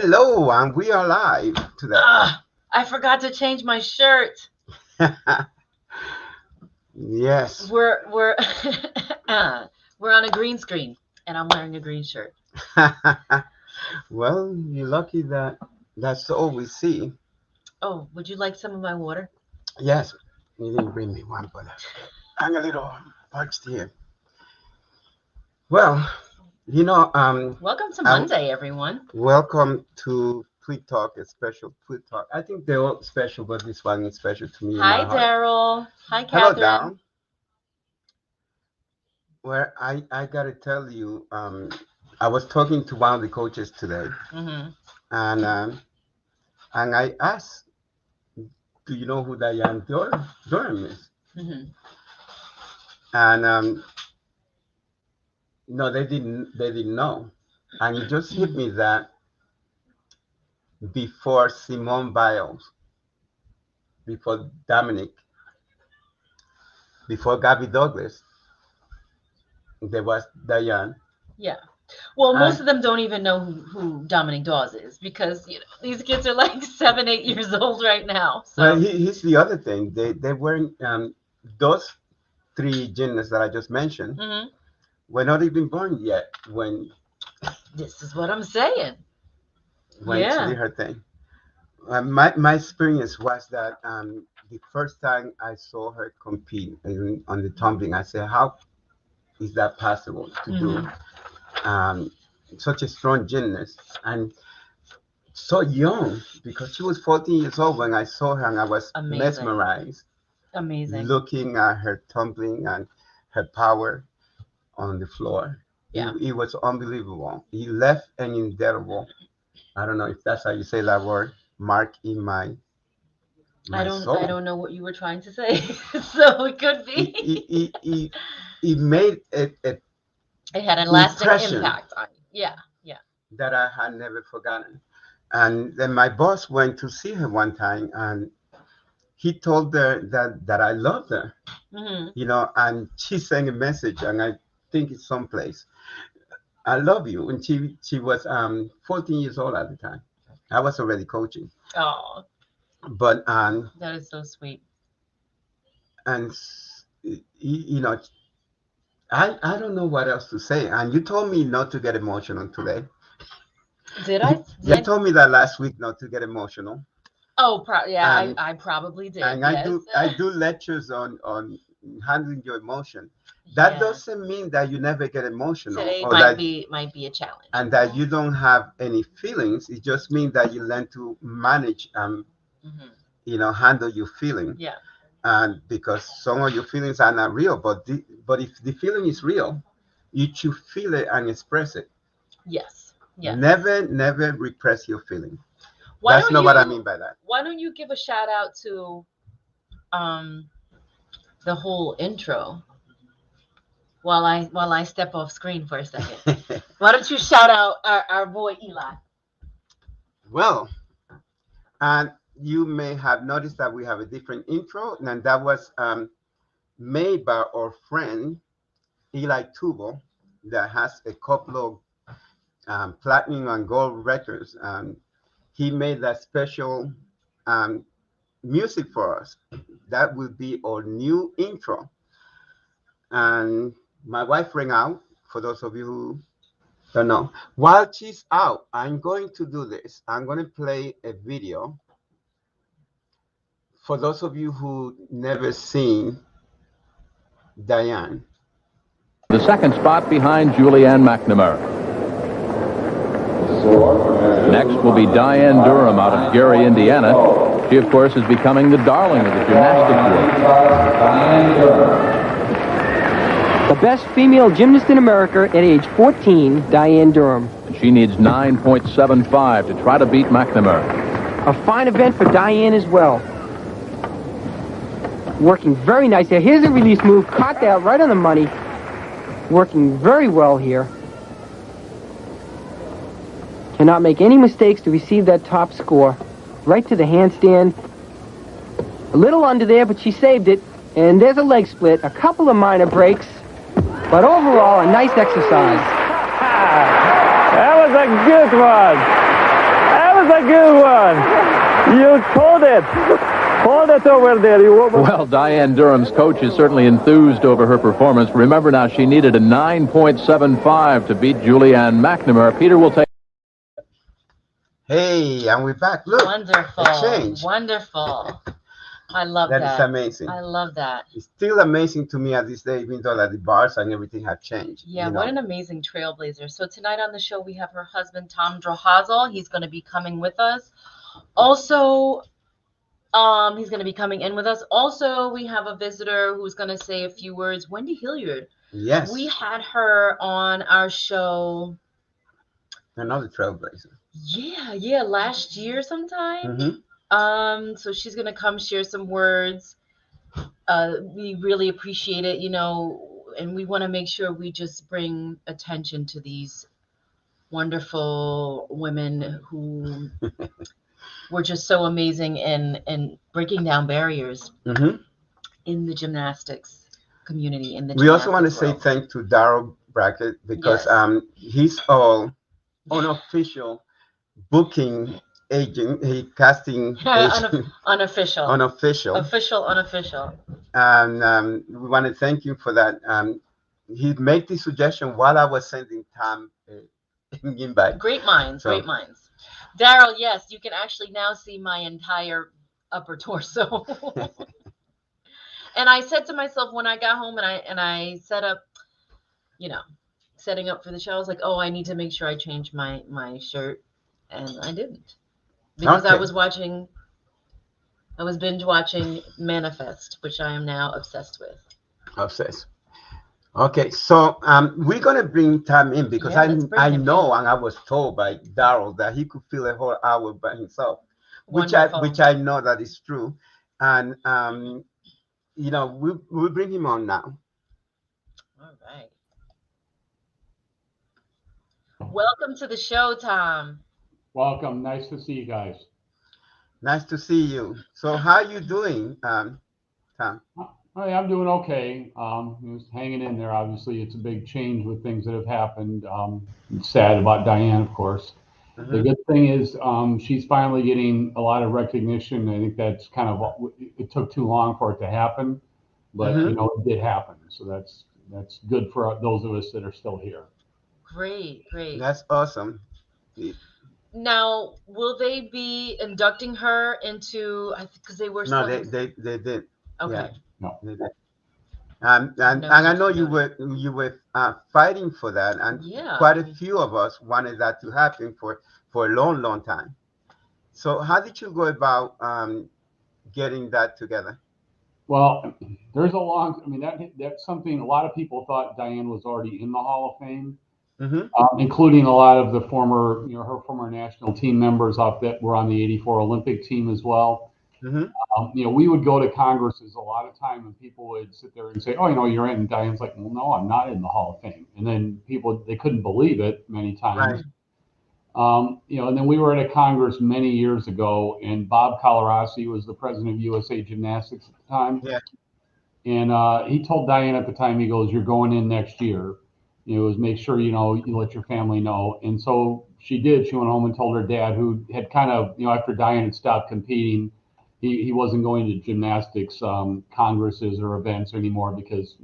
Hello, and we are live today. I forgot to change my shirt. Yes. We're we're on a green screen, and I'm wearing a green shirt. Well, you're lucky that that's all we see. Oh, would you like some of my water? Yes, you didn't bring me one, but I'm a little parched here. Well, Welcome to Monday, everyone. Welcome to Tweed Talk, a special Tweed Talk. I think they're all special, but this one is special to me. Hi, Daryl. Hi, Hello, Catherine. Daryl. Well, I gotta tell you, I was talking to one of the coaches today, and I asked, "Do you know who Dianne Durham is?" And no, they didn't know, and it just hit me that before Simone Biles, before Dominic, before Gabby Douglas, there was Dianne. Yeah. Well, most of them don't even know who Dominic Dawes is because these kids are like 7, 8 years old right now. So. Well, here's the other thing. They weren't those three gymnasts that I just mentioned were not even born yet when. This is what I'm saying. When she did her thing. My experience was that the first time I saw her compete on the tumbling, I said, "How is that possible to do?" Such a strong gymnast and so young, because she was 14 years old when I saw her, and I was mesmerized. Amazing. Looking at her tumbling and her power on the floor. Yeah. It was unbelievable. He left an indelible, I don't know if that's how you say that word, mark in my soul. I don't know what you were trying to say. So it could be. He made it had a lasting impact on you. Yeah. That I had never forgotten. And then my boss went to see her one time, and he told her that I loved her. And she sent a message, and I think it's someplace. "I love you." And she was 14 years old at the time. I was already coaching. Oh. But that is so sweet. And I don't know what else to say. And you told me not to get emotional today. Did I? You told me that last week not to get emotional. Oh, yeah, I probably did. And yes. I do lectures on handling your emotion. That doesn't mean that you never get emotional. Today or might be a challenge. And that you don't have any feelings. It just means that you learn to manage handle your feeling. Yeah. And because some of your feelings are not real, but if the feeling is real, you should feel it and express it. Yes. Yeah. Never repress your feeling. That's not what I mean by that. Why don't you give a shout out to the whole intro while I step off screen for a second? Why don't you shout out our boy Eli? Well, and you may have noticed that we have a different intro, and that was made by our friend Eli Tubo, that has a couple of platinum and gold records. He made that special music for us. That will be our new intro. And my wife rang out, for those of you who don't know. While she's out, I'm going to do this. I'm going to play a video. For those of you who never seen Dianne. The second spot behind Julianne McNamara. Next will be Dianne Durham out of Gary, Indiana. She, of course, is becoming the darling of the gymnastics group. The best female gymnast in America at age 14, Dianne Durham. She needs 9.75 to try to beat McNamara. A fine event for Dianne as well. Working very nice here. Here's a release move. Caught that right on the money. Working very well here. Cannot make any mistakes to receive that top score. Right to the handstand. A little under there, but she saved it. And there's a leg split. A couple of minor breaks. But overall, a nice exercise. That was a good one. a good one. You caught it. Hold it over there. Well, Dianne Durham's coach is certainly enthused over her performance. Remember now, she needed a 9.75 to beat Julianne McNamara. Peter will take... Hey, and we're back. Look, Wonderful. it changed. Wonderful. I love that. That is amazing. I love that. It's still amazing to me at this day, even though that the bars and everything have changed. Yeah, you what know? an amazing trailblazer. So tonight on the show, we have her husband, Tom Drahozal. He's going to be coming with us. Also, he's going to be coming in with us. Also, we have a visitor who's going to say a few words. Wendy Hilliard. Yes. We had her on our show. Another trailblazer. Yeah, last year sometime. Mm-hmm. So she's gonna come share some words. We really appreciate it, and we want to make sure we just bring attention to these wonderful women who were just so amazing in breaking down barriers in the gymnastics community. We also want to say thanks to Darryl Brackett because he's all unofficial booking agent, casting agent. Unofficial. And we want to thank you for that. He made the suggestion while I was sending Tom invite. Great minds. Daryl, yes, you can actually now see my entire upper torso. And I said to myself when I got home and I set up, setting up for the show, I was like, oh, I need to make sure I change my shirt. And I didn't. Because I was binge watching Manifest, which I am now obsessed with. Obsessed. Okay, so we're gonna bring Tom in because I know and I was told by Darryl that he could fill a whole hour by himself, which I know that is true, and we'll bring him on now. All right. Welcome to the show, Tom. Welcome. Nice to see you guys. Nice to see you. So how are you doing, Tom? I'm doing okay. Just hanging in there. Obviously, it's a big change with things that have happened. It's sad about Dianne, of course. Mm-hmm. The good thing is she's finally getting a lot of recognition. I think that's kind of it took too long for it to happen, but it did happen. So that's good for those of us that are still here. Great. That's awesome. Now, will they be inducting her into? Because they were. No, they did. Okay. Yeah. No. They did. And I know you were fighting for that, and quite a few of us wanted that to happen for a long time. So how did you go about getting that together? Well, there's that's something a lot of people thought Dianne was already in the Hall of Fame. Mm-hmm. Including a lot of the former, her former national team members that were on the '84 Olympic team as well. Mm-hmm. We would go to congresses a lot of time, and people would sit there and say, "Oh, you're in." And Dianne's like, "Well, no, I'm not in the Hall of Fame." And then they couldn't believe it many times. Right. And then we were at a Congress many years ago, and Bob Colorasi was the president of USA Gymnastics at the time. Yeah. And he told Dianne at the time, he goes, "You're going in next year. Make sure, you let your family know." And so she did. She went home and told her dad, who had kind of, after Dianne had stopped competing, he wasn't going to gymnastics congresses or events anymore because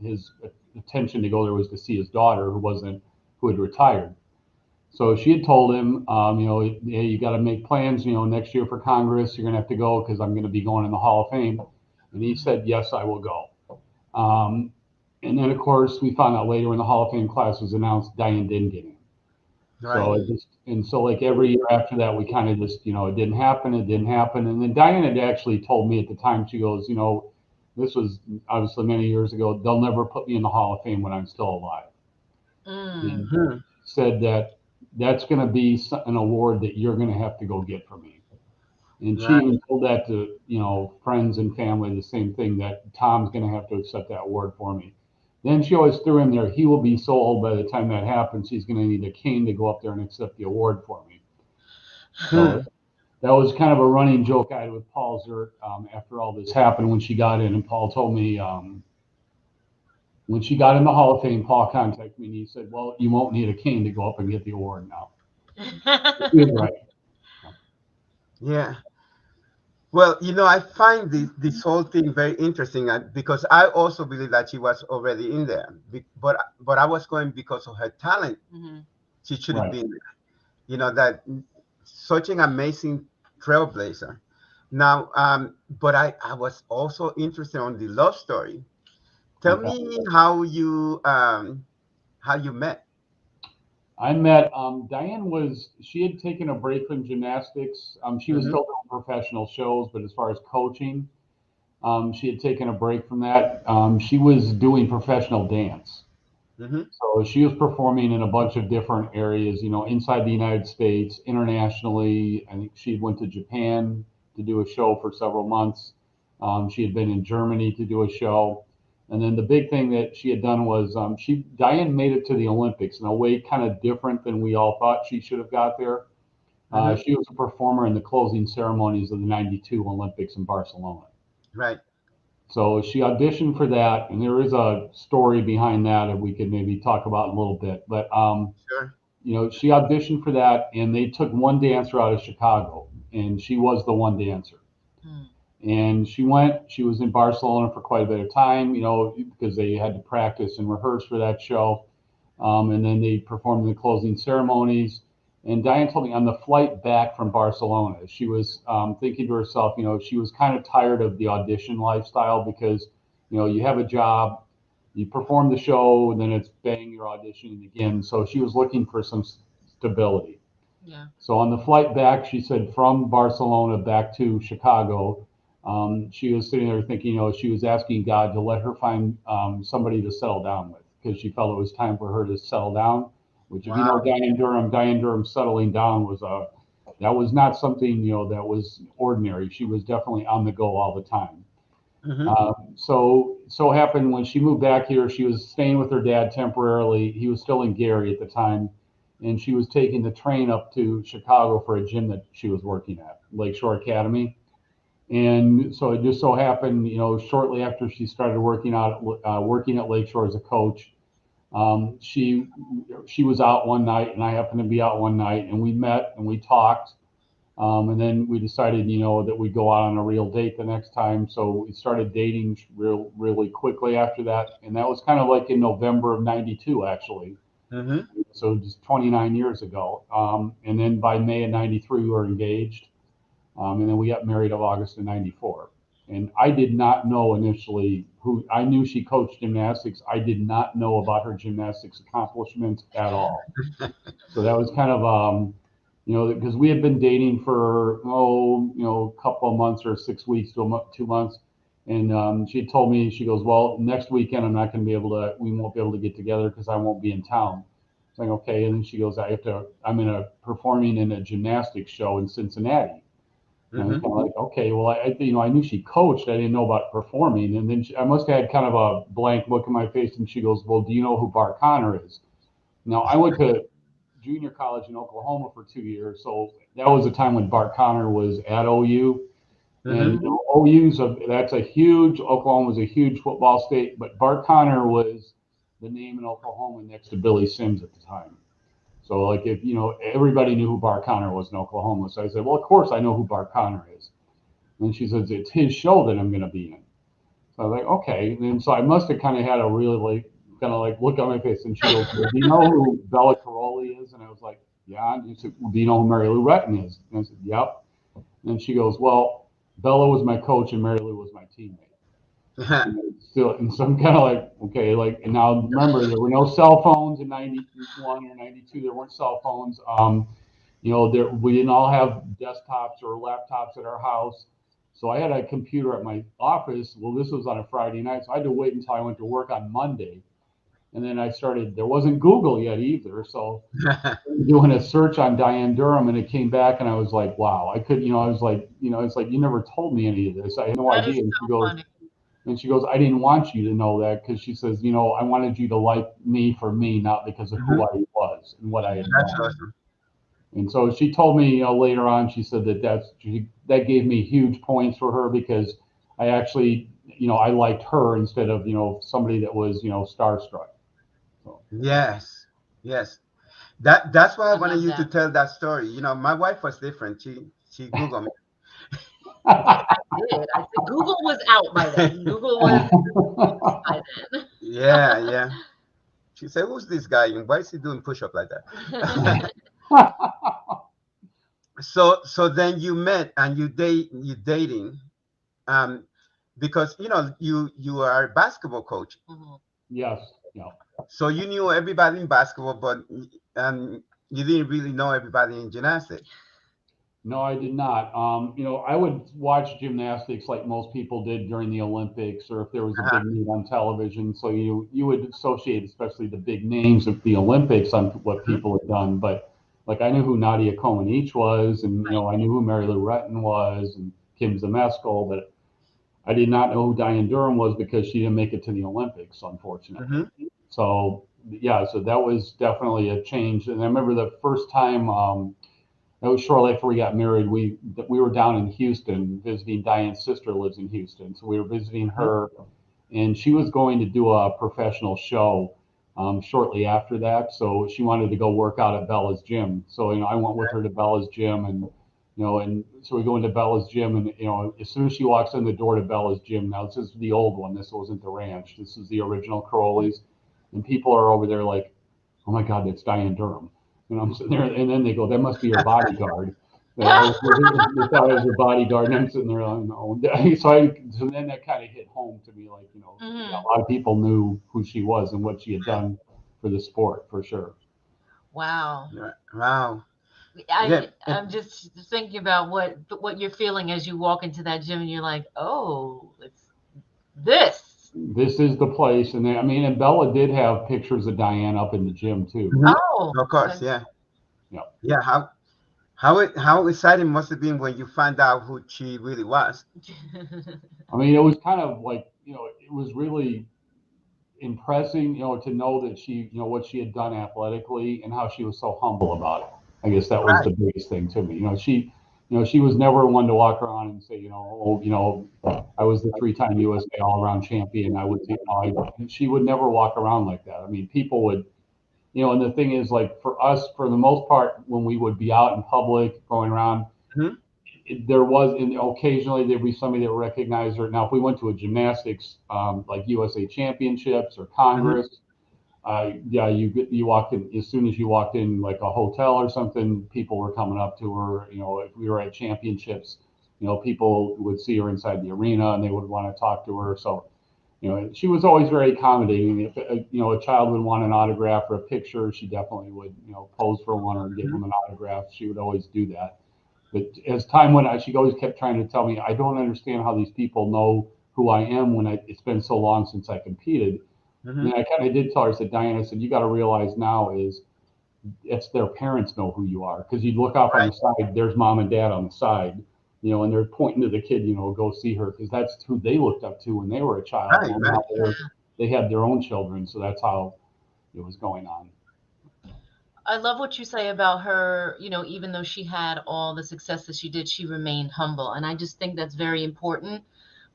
his intention to go there was to see his daughter who had retired. So she had told him, hey, you got to make plans, next year for Congress, you're going to have to go because I'm going to be going in the Hall of Fame. And he said, yes, I will go. And then, of course, we found out later when the Hall of Fame class was announced, Dianne didn't get in. Right. So like every year after that, we kind of just, it didn't happen. And then Dianne had actually told me at the time, she goes, this was obviously many years ago, they'll never put me in the Hall of Fame when I'm still alive. Mm-hmm. And said that's going to be an award that you're going to have to go get for me. And she even told that to, friends and family, the same thing, that Tom's going to have to accept that award for me. Then she always threw in there, he will be so old by the time that happens, he's going to need a cane to go up there and accept the award for me. So that was kind of a running joke I had with Paul Zert after all this happened when she got in. And Paul told me when she got in the Hall of Fame, Paul contacted me and he said, well, you won't need a cane to go up and get the award now. He was right. Yeah. Well, I find this whole thing very interesting, because I also believe that she was already in there, but I was going because of her talent. Hmm. She should have Right. been there. That such an amazing trailblazer. Now, but I was also interested on the love story. Tell Okay. me how you met. I met Diane she had taken a break from gymnastics. She was Hmm. still doing professional shows, but as far as coaching, she had taken a break from that. She was doing professional dance. Hmm. So she was performing in a bunch of different areas, inside the United States, internationally. I think she went to Japan to do a show for several months. She had been in Germany to do a show. And then the big thing that she had done was Diane made it to the Olympics in a way kind of different than we all thought she should have got there. Hmm. She was a performer in the closing ceremonies of the '92 Olympics in Barcelona. Right. So she auditioned for that, and there is a story behind that that we could maybe talk about in a little bit. But Sure. she auditioned for that, and they took one dancer out of Chicago, and she was the one dancer. Hmm. And she went. She was in Barcelona for quite a bit of time, because they had to practice and rehearse for that show. And then they performed the closing ceremonies. And Diane told me on the flight back from Barcelona, she was thinking to herself, she was kind of tired of the audition lifestyle because, you have a job, you perform the show, and then it's bang, you're auditioning again. So she was looking for some stability. Yeah. So on the flight back, she said from Barcelona back to Chicago, she was sitting there thinking, she was asking God to let her find somebody to settle down with because she felt it was time for her to settle down. Which, if you know Wow. Diane Durham settling down that was not something that was ordinary. She was definitely on the go all the time. Hmm. So happened when she moved back here, she was staying with her dad temporarily. He was still in Gary at the time, and she was taking the train up to Chicago for a gym that she was working at, Lakeshore Academy. And so it just so happened, shortly after she started working at Lakeshore as a coach, she was out one night, and I happened to be out one night, and we met and we talked. And then we decided, that we'd go out on a real date the next time. So we started dating really quickly after that. And that was kind of like in November of '92, actually. Hmm. So just 29 years ago. And then by May of '93, we were engaged. And then we got married of August of '94. And I did not know initially I knew she coached gymnastics. I did not know about her gymnastics accomplishments at all. So that was kind of, because we had been dating for, a couple of months or 6 weeks to 2 months. And she had told me, she goes, well, next weekend we won't be able to get together because I won't be in town. I was like, okay. And then she goes, performing in a gymnastics show in Cincinnati. And I was Hmm. kind of like, okay, well, I knew she coached. I didn't know about performing. And then I must have had kind of a blank look in my face. And she goes, well, do you know who Bart Connor is? Now, I went to junior college in Oklahoma for 2 years. So that was the time when Bart Connor was at OU. And Hmm. Oklahoma was a huge football state, but Bart Connor was the name in Oklahoma next to Billy Sims at the time. So like if, everybody knew who Bart Connor was in Oklahoma. So I said, well, of course I know who Bart Connor is. And she says, it's his show that I'm going to be in. So I was like, okay. And then so I must have kind of had a really kind of like look on my face. And she goes, well, do you know who Bella Caroli is? And I was like, yeah. And she said, well, do you know who Mary Lou Retton is? And I said, yep. And she goes, well, Bella was my coach and Mary Lou was my teammate. And so I'm kind of like, okay, and now remember, there were no cell phones in '91 or '92. There weren't cell phones. We didn't all have desktops or laptops at our house. So I had a computer at my office. Well, this was on a Friday night, so I had to wait until I went to work on Monday. And then there wasn't Google yet either. So doing a search on Dianne Durham, and it came back, and I was like, wow, I was like, it's like, you never told me any of this. I had no That is idea. so funny. And she goes, I didn't want you to know that because she says, I wanted you to like me for me, not because of who Hmm. I was and what I had That's done. awesome. And so she told me, later on, she said that gave me huge points for her because I actually, I liked her instead of, somebody that was, starstruck. So, Yes. Yes. That's why I I wanted love you to that. tell that story. My wife was different. She She Googled me. I did. I said Google was out by then. Google was by then. Yeah. She said, "Who's this guy and why is he doing push-up like that?" So then you met and you dating, um, because you are a basketball coach. Yes. Yeah. So you knew everybody in basketball, but you didn't really know everybody in gymnastics. No, I did not. I would watch gymnastics like most people did during the Olympics, or if there was a big meet on television. So you would associate, especially the big names of the Olympics, on what people had done. But like I knew who Nadia Comaneci was, and I knew who Mary Lou Retton was, and Kim Zmeskal, but I did not know who Dianne Durham was because she didn't make it to the Olympics, unfortunately. So yeah, so that was definitely a change. And I remember the first time. That was shortly after we got married. We were down in Houston visiting. Diane's sister lives in Houston, so we were visiting her, and she was going to do a professional show shortly after that. So she wanted to go work out at Bella's gym. So I went with her to Bella's gym, and and so we go into Bella's gym, and as soon as she walks in the door to Bella's gym, now this is the old one. This wasn't the ranch. This is the original Crowley's, and people are over there like, "Oh my God, that's Dianne Durham." And I'm sitting there, and then they go, "That must be her bodyguard." They thought it was her bodyguard, and I'm sitting there like, "No." So then that kind of hit home to me, like a lot of people knew who she was and what she had done for the sport, for sure. Wow. Wow. I'm just thinking about what you're feeling as you walk into that gym, and you're like, "Oh, it's this." This is the place, and and Bella did have pictures of Dianne up in the gym too. Oh, of course, okay. Yeah. How exciting must it have been when you found out who she really was? It was kind of like it was really impressing, to know that she, what she had done athletically and how she was so humble about it. I guess that was the biggest thing to me. She was never one to walk around and say, I was the 3-time USA all-around champion. I would, she would never walk around like that. People would, and the thing is, like, for us, for the most part, when we would be out in public going around, there was, and occasionally there'd be somebody that would recognize her. Now, if we went to a gymnastics, like USA Championships or Congress, you walked in, as soon as you walked in like a hotel or something, people were coming up to her. If we were at championships, people would see her inside the arena and they would want to talk to her. So, she was always very accommodating. If a child would want an autograph or a picture, she definitely would, pose for one or give them an autograph. She would always do that. But as time went on, she always kept trying to tell me, "I don't understand how these people know who I am when it's been so long since I competed." And I kind of did tell her, I said, "Dianne, I said, you got to realize now is it's their parents know who you are, because you'd look off on the side, there's mom and dad on the side, and they're pointing to the kid, go see her, because that's who they looked up to when they were a child. They had their own children, so that's how it was going on." I love what you say about her, even though she had all the success that she did, she remained humble. And I just think that's very important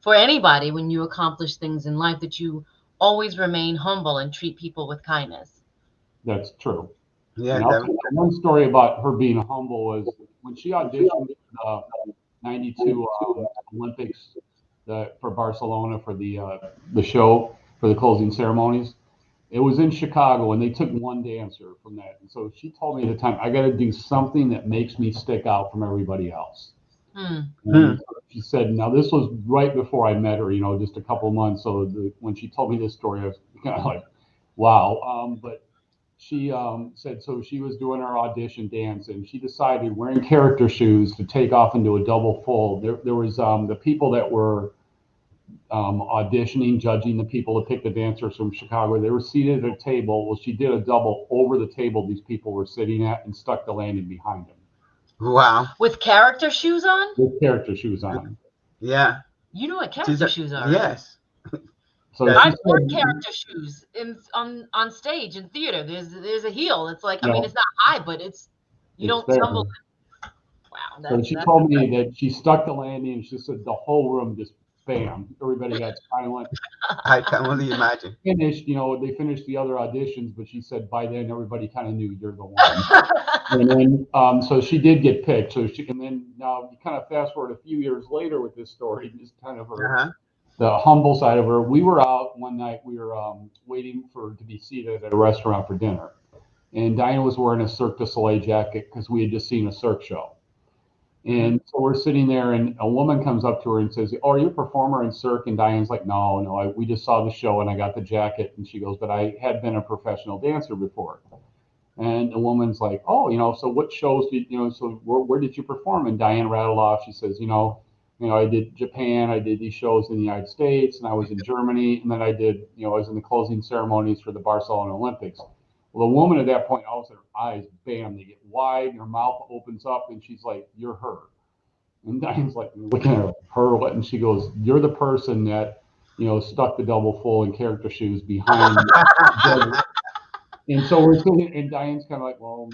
for anybody when you accomplish things in life, that you always remain humble and treat people with kindness. That's true. Yeah. And I'll tell you one story about her being humble was when she auditioned the 92 Olympics for Barcelona for the show, for the closing ceremonies. It was in Chicago, and they took one dancer from that. And so she told me at the time, "I got to do something that makes me stick out from everybody else." And she said, now this was right before I met her, just a couple of months. So when she told me this story, I was kind of like, wow. But she said, so she was doing her audition dance, and she decided, wearing character shoes, to take off into a double fold. There was the people that were auditioning, judging the people to pick the dancers from Chicago. They were seated at a table. Well, she did a double over the table these people were sitting at and stuck the landing behind them. Wow. With character shoes on? With character shoes on. Yeah. You know what character shoes are? Yes. So I've worn character shoes on stage in theater. There's a heel. It's like, it's not high, but you don't tumble. Wow. So she told me that she stuck the landing, and she said the whole room just bam, everybody got silent. I can only imagine. Finished, they finished the other auditions, but she said by then everybody kind of knew you're the one. And then, so she did get picked. So and then now you kind of fast forward a few years later with this story, just kind of her, the humble side of her. We were out one night. We were waiting to be seated at a restaurant for dinner, and Dianne was wearing a Cirque du Soleil jacket because we had just seen a Cirque show. And so we're sitting there, and a woman comes up to her and says, "Oh, are you a performer in Cirque?" And Diane's like, "No, we just saw the show and I got the jacket." And she goes, "But I had been a professional dancer before." And the woman's like, "Oh, so what shows did so where did you perform?" And Dianne rattled off. She says, I did Japan, I did these shows in the United States, and I was in Germany, and then I did, I was in the closing ceremonies for the Barcelona Olympics. Well, the woman at that point, all of a sudden, her eyes, bam, they get wide, and her mouth opens up, and she's like, "You're her." And Diane's like looking at her, and she goes, "You're the person that, stuck the double full in character shoes behind." And so we're sitting, and Diane's kind of like, "Well,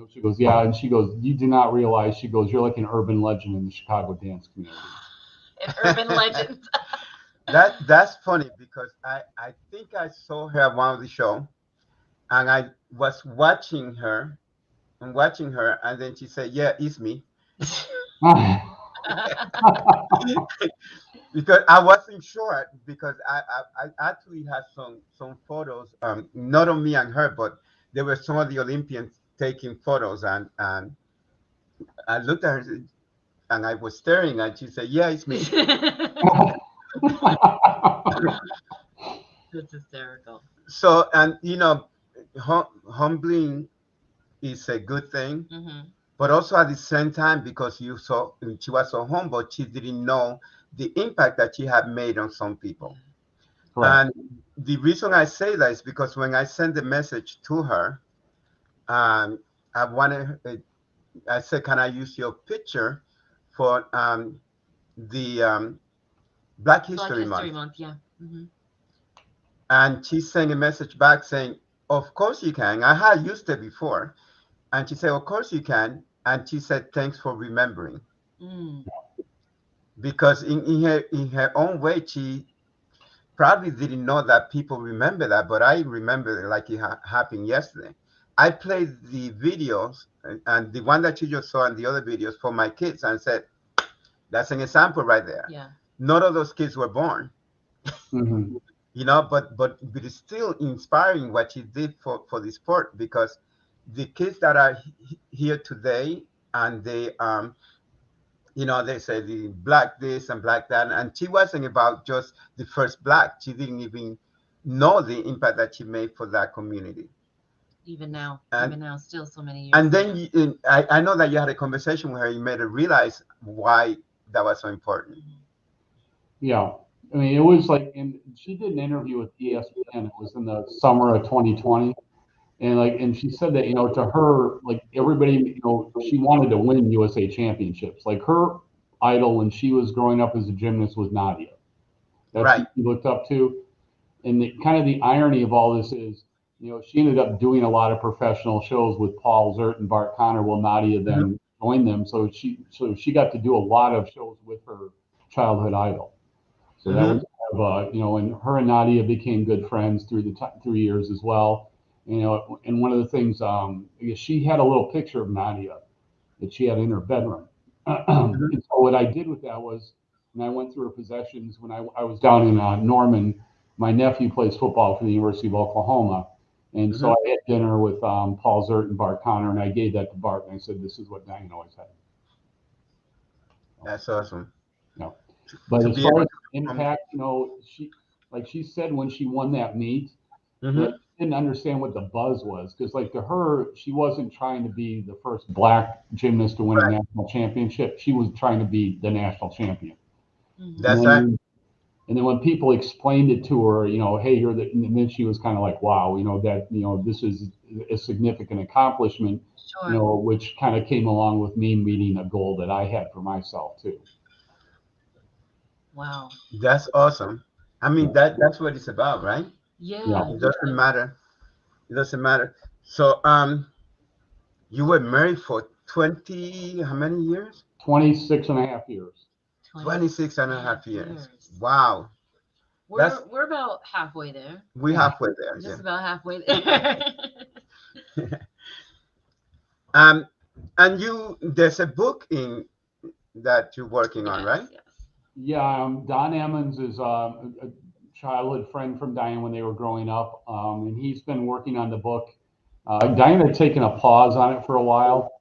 she goes, yeah." And she goes, "You do not realize," she goes, "you're like an urban legend in the Chicago dance community." An urban legend. That's funny because I think I saw her at one of the show, and I was watching her, and then she said, "Yeah, it's me." Because I wasn't sure, because I actually had some photos, not of me and her, but there were some of the Olympians taking photos, and I looked at her and I was staring, and she said, "Yeah, it's me." That's hysterical. So, and humbling is a good thing, but also at the same time, because she was so humble, she didn't know the impact that she had made on some people. Right. And the reason I say that is because when I sent the message to her, I said, "Can I use your picture for the Black History Month?" Yeah. And she sent a message back saying, "Of course you can. I had used it before." And she said, "Of course you can." And she said, "Thanks for remembering." Because in her own way, she probably didn't know that people remember that, but I remember it like it happened yesterday. I played the videos, and the one that you just saw and the other videos for my kids, and said, "That's an example right there." Yeah. None of those kids were born. But it's still inspiring what she did for the sport, because the kids that are here today, and they say the black this and black that, and she wasn't about just the first black. She didn't even know the impact that she made for that community. Even now, still so many years. And then I know that you had a conversation with her. You made her realize why that was so important. Yeah. I mean, it was like, and she did an interview with ESPN. It was in the summer of 2020. And she said that, to her, like everybody, she wanted to win USA championships. Like her idol when she was growing up as a gymnast was Nadia. That's right. Who she looked up to. And the irony of all this is, she ended up doing a lot of professional shows with Paul Zert and Bart Connor. Well, Nadia then joined them. So she got to do a lot of shows with her childhood idol. So that was kind of, and her and Nadia became good friends through the 3 years as well. And one of the things, she had a little picture of Nadia that she had in her bedroom. And so what I did with that was, when I went through her possessions, when I was down in Norman, my nephew plays football for the University of Oklahoma. And so I had dinner with Paul Zert and Bart Connor, and I gave that to Bart, and I said, "This is what Dianne always had." That's awesome. Yeah. But as far as impact, she said when she won that meet, didn't understand what the buzz was, because to her, she wasn't trying to be the first black gymnast to win a national championship. She was trying to be the national champion. That's right. And then when people explained it to her, hey, and then she was kind of like, wow, that this is a significant accomplishment, which kind of came along with me meeting a goal that I had for myself too. Wow. That's awesome. I mean, that's what it's about, right? Yeah. It doesn't matter. It doesn't matter. So, you were married for 20, how many years? 26 and a half years. 26 and a half 26 years. Wow. We're about halfway there. We're halfway there. Just Yeah. about halfway there. And there's a book that you're working on, right? Yes. Yeah, Don Emmons is a childhood friend from Dianne when they were growing up, and he's been working on the book. Dianne had taken a pause on it for a while,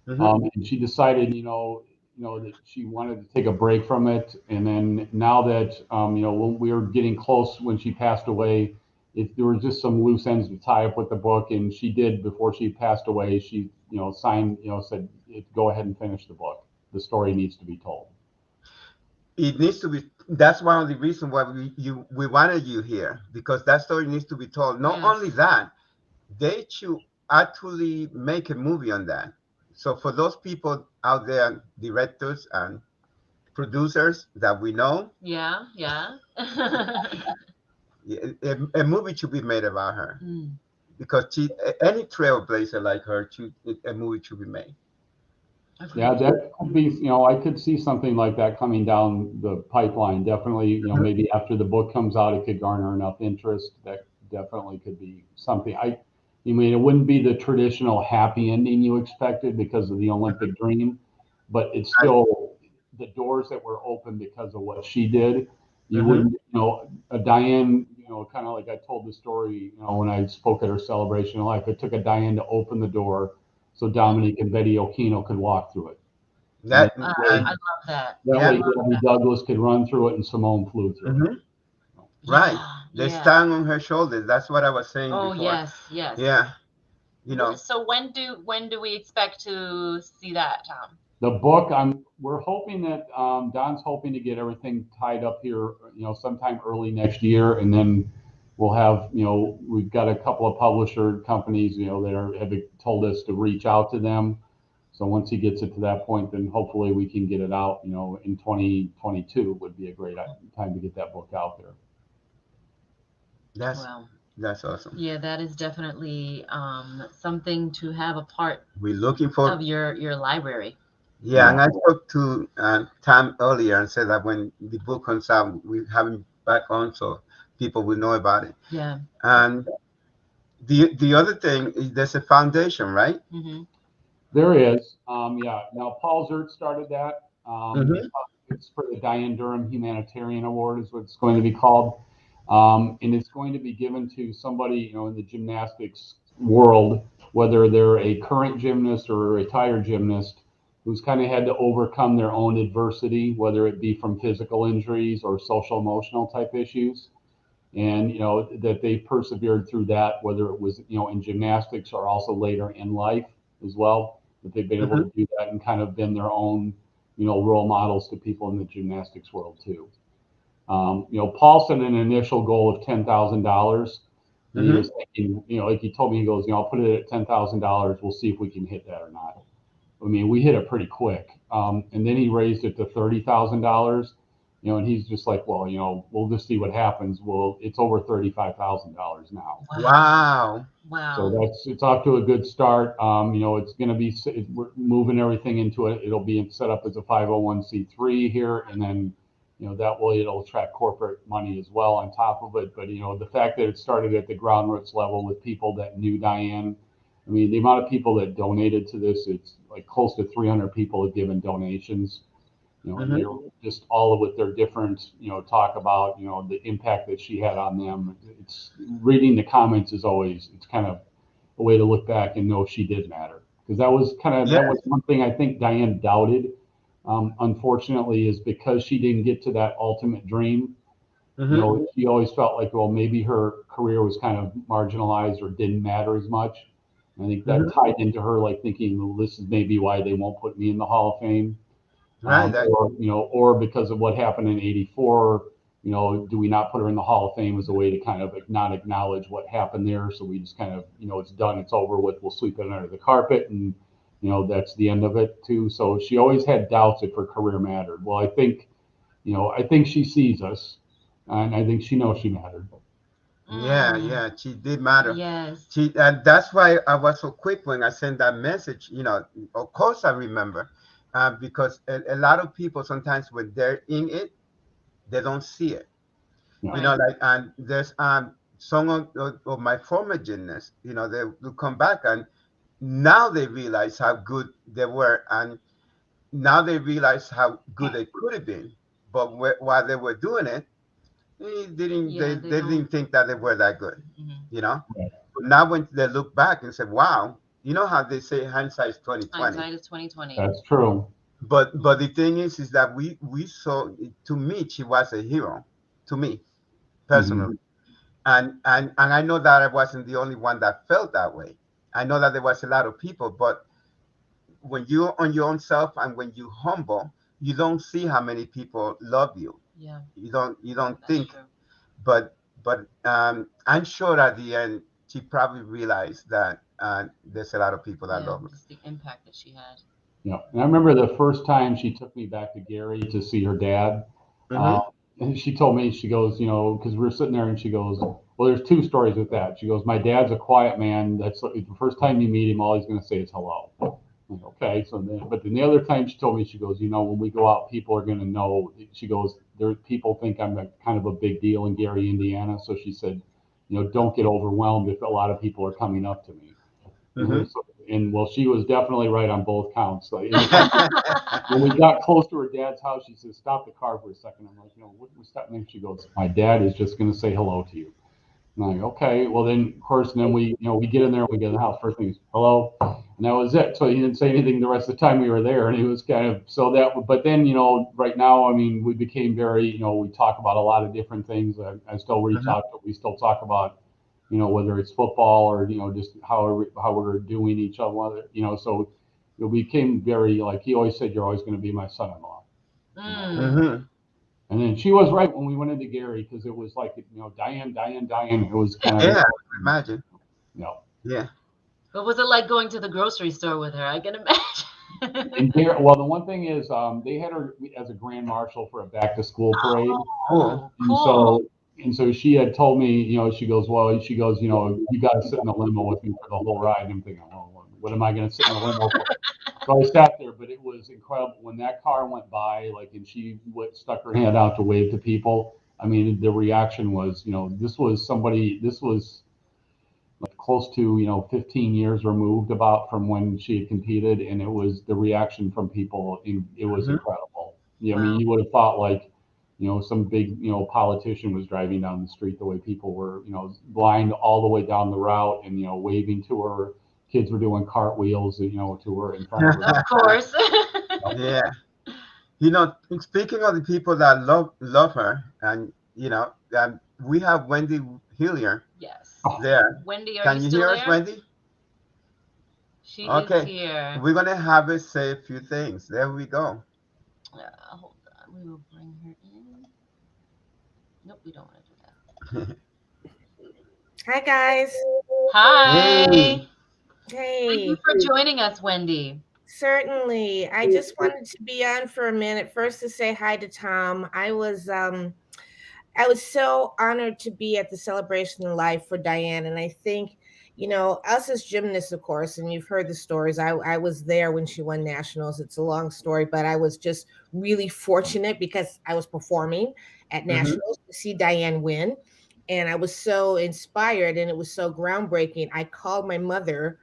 and she decided, that she wanted to take a break from it. And then now that, when we were getting close when she passed away, there were just some loose ends to tie up with the book. And she did, before she passed away, she, signed, said, go ahead and finish the book. The story needs to be told. It needs to be. That's one of the reasons why we wanted you here, because that story needs to be told. Not only that, they should actually make a movie on that. So for those people out there, directors and producers that we know, Yeah. a movie should be made about her, because any trailblazer like her, a movie should be made. Yeah, that could be, I could see something like that coming down the pipeline. Definitely, maybe after the book comes out, it could garner enough interest. That definitely could be something. I mean, it wouldn't be the traditional happy ending you expected because of the Olympic dream, but it's still the doors that were open because of what she did. You wouldn't, Dianne, kind of like I told the story, when I spoke at her celebration of life, it took a Dianne to open the door so Dominique and Betty Okino could walk through it. I love that. That way, Debbie Douglas could run through it and Simone flew through it. Right. They stand on her shoulders. That's what I was saying before. Yes. Yeah. So when do we expect to see that, Tom? The book, we're hoping that Don's hoping to get everything tied up here, sometime early next year, and then we'll have, we've got a couple of publisher companies, that have told us to reach out to them. So once he gets it to that point, then hopefully we can get it out, in 2022 would be a great time to get that book out there. That's awesome. Yeah, that is definitely something to have a part. We're looking for of your library. Yeah, and I spoke to Tom earlier and said that when the book comes out, we have him back on so people will know about it. Yeah. And the other thing is there's a foundation, right? There is. Now Paul Zert started that. It's for the Dianne Durham Humanitarian Award is what it's going to be called. And it's going to be given to somebody, in the gymnastics world, whether they're a current gymnast or a retired gymnast, who's kind of had to overcome their own adversity, whether it be from physical injuries or social emotional type issues. And, that they persevered through that, whether it was, in gymnastics or also later in life as well, that they've been able to do that and kind of been their own, role models to people in the gymnastics world too. Paul set an initial goal of $10,000. And he was thinking, like he told me, he goes, I'll put it at $10,000. We'll see if we can hit that or not. I mean, we hit it pretty quick. And then he raised it to $30,000, and he's just like, well, we'll just see what happens. Well, it's over $35,000 now. Wow. So it's off to a good start. It's going to be, we're moving everything into it. It'll be set up as a 501c3 here. And then, that way it'll attract corporate money as well on top of it. But, the fact that it started at the ground roots level with people that knew Dianne, I mean, the amount of people that donated to this, it's like close to 300 people have given donations, and they're just all of with their different, talk about, the impact that she had on them. It's reading the comments is always, it's kind of a way to look back and know she did matter. Because that was that was one thing I think Dianne doubted, unfortunately, is because she didn't get to that ultimate dream. She always felt like, well, maybe her career was kind of marginalized or didn't matter as much. I think that tied into her like thinking, well, this is maybe why they won't put me in the Hall of Fame, or because of what happened in '84. Do we not put her in the Hall of Fame as a way to kind of not acknowledge what happened there? So we just kind of, it's done, it's over with. We'll sweep it under the carpet, and that's the end of it too. So she always had doubts if her career mattered. Well, I think she sees us, and I think she knows she mattered. Yeah, she did matter. Yes. And that's why I was so quick when I sent that message. Of course I remember, because a lot of people sometimes when they're in it, they don't see it. You know, like, and there's some of my former gymnasts, you know, they will come back and now they realize how good they were, and now they realize how good they could have been. But while they were doing it, they didn't think that they were that good, you know. But now when they look back and say, "Wow," you know how they say hindsight is 2020. Hindsight is 2020. That's true. But the thing is that we saw, to me, she was a hero, to me personally. And I know that I wasn't the only one that felt that way. I know that there was a lot of people, but when you're on your own self and when you humble, you don't see how many people love you. Yeah. You don't That's think. true. But I'm sure at the end she probably realized that there's a lot of people that love her. Just the impact that she had. Yeah, and I remember the first time she took me back to Gary to see her dad. And she told me, she goes, you know, because we were sitting there, and she goes, well, there's two stories with that. She goes, my dad's a quiet man. That's the first time you meet him, all he's going to say is hello. I'm like, okay, so then, but then the other time she told me, she goes, you know, when we go out, people are going to know. She goes, there, people think I'm kind of a big deal in Gary, Indiana. So she said, you know, don't get overwhelmed if a lot of people are coming up to me. And well, she was definitely right on both counts. So when we got close to her dad's house, she said, stop the car for a second. I'm like, you know, what was that? And she goes, my dad is just going to say hello to you. And I'm like, okay, well then, of course, and then we get in there, we get in the house. First thing is hello, and that was it. So he didn't say anything the rest of the time we were there, and he was kind of But then, you know, right now, I mean, we became very, you know, we talk about a lot of different things. I still reach out, but we still talk about, you know, whether it's football or, you know, just how we're doing each other, you know. So we became very, like, he always said, you're always going to be my son-in-law. And then she was right when we went into Gary, because it was like, you know, Dianne. It was kind of, yeah, imagine. No. Yeah. What was it like going to the grocery store with her? I can imagine. And Gary, well, the one thing is, they had her as a grand marshal for a back-to-school parade. Oh, cool. And so she had told me, you know, she goes, you know, you got to sit in the limo with me for the whole ride. And I'm thinking, oh, what am I going to sit in the limo for? So I sat there, but it was incredible when that car went by, like, and she stuck her hand out to wave to people. I mean, the reaction was, you know, this was like close to, you know, 15 years removed about from when she had competed. And it was the reaction from people. It was incredible. Yeah. I mean, you would have thought, like, you know, some big, you know, politician was driving down the street, the way people were, you know, lined all the way down the route and, you know, waving to her. Kids were doing cartwheels, you know, to her in front of her. Of course. Yeah. You know, speaking of the people that love her, and, you know, we have Wendy Hillier. Yes. There. Wendy, Can you hear us, Wendy? She is here. We're going to have her say a few things. There we go. Hold on. We will bring her in. Nope, we don't want to do that. Hi, guys. Hi. Hey. Hey. Thank you for joining us, Wendy. Certainly. I just wanted to be on for a minute. First, to say hi to Tom. I was so honored to be at the celebration of life for Dianne. And I think, you know, us as gymnasts, of course, and you've heard the stories. I was there when she won nationals. It's a long story, but I was just really fortunate because I was performing at nationals to see Dianne win. And I was so inspired, and it was so groundbreaking. I called my mother,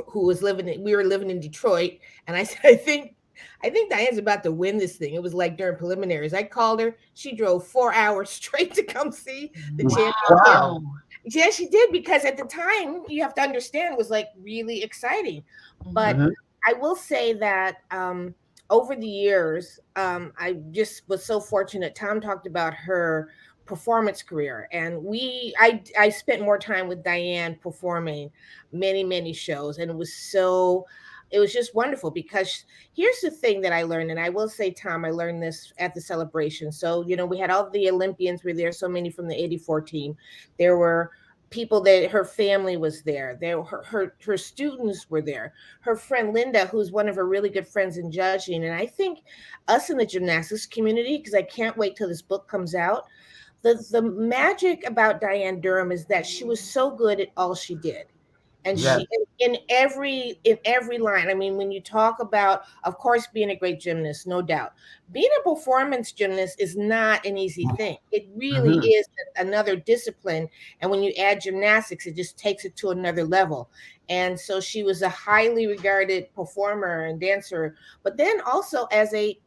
who was we were living in Detroit, and I said, I think Dianne's about to win this thing. It was like during preliminaries. I called her. She drove 4 hours straight to come see the championship. Wow. Yeah, she did, because at the time, you have to understand, it was like really exciting. But I will say that over the years, I just was so fortunate. Tom talked about her performance career, and I spent more time with Dianne performing many shows, and it was just wonderful, because here's the thing that I learned, and I will say, Tom, I learned this at the celebration. So, you know, we had all the Olympians were there, so many from the 84 team. There were people that her family was there. Her students were there. Her friend Linda, who's one of her really good friends in judging. And I think us in the gymnastics community, because I can't wait till this book comes out, the magic about Dianne Durham is that she was so good at all she did. And Yes. she in every line. I mean, when you talk about, of course, being a great gymnast, no doubt. Being a performance gymnast is not an easy thing. It really Mhm. is another discipline. And when you add gymnastics, it just takes it to another level. And so she was a highly regarded performer and dancer, but then also as a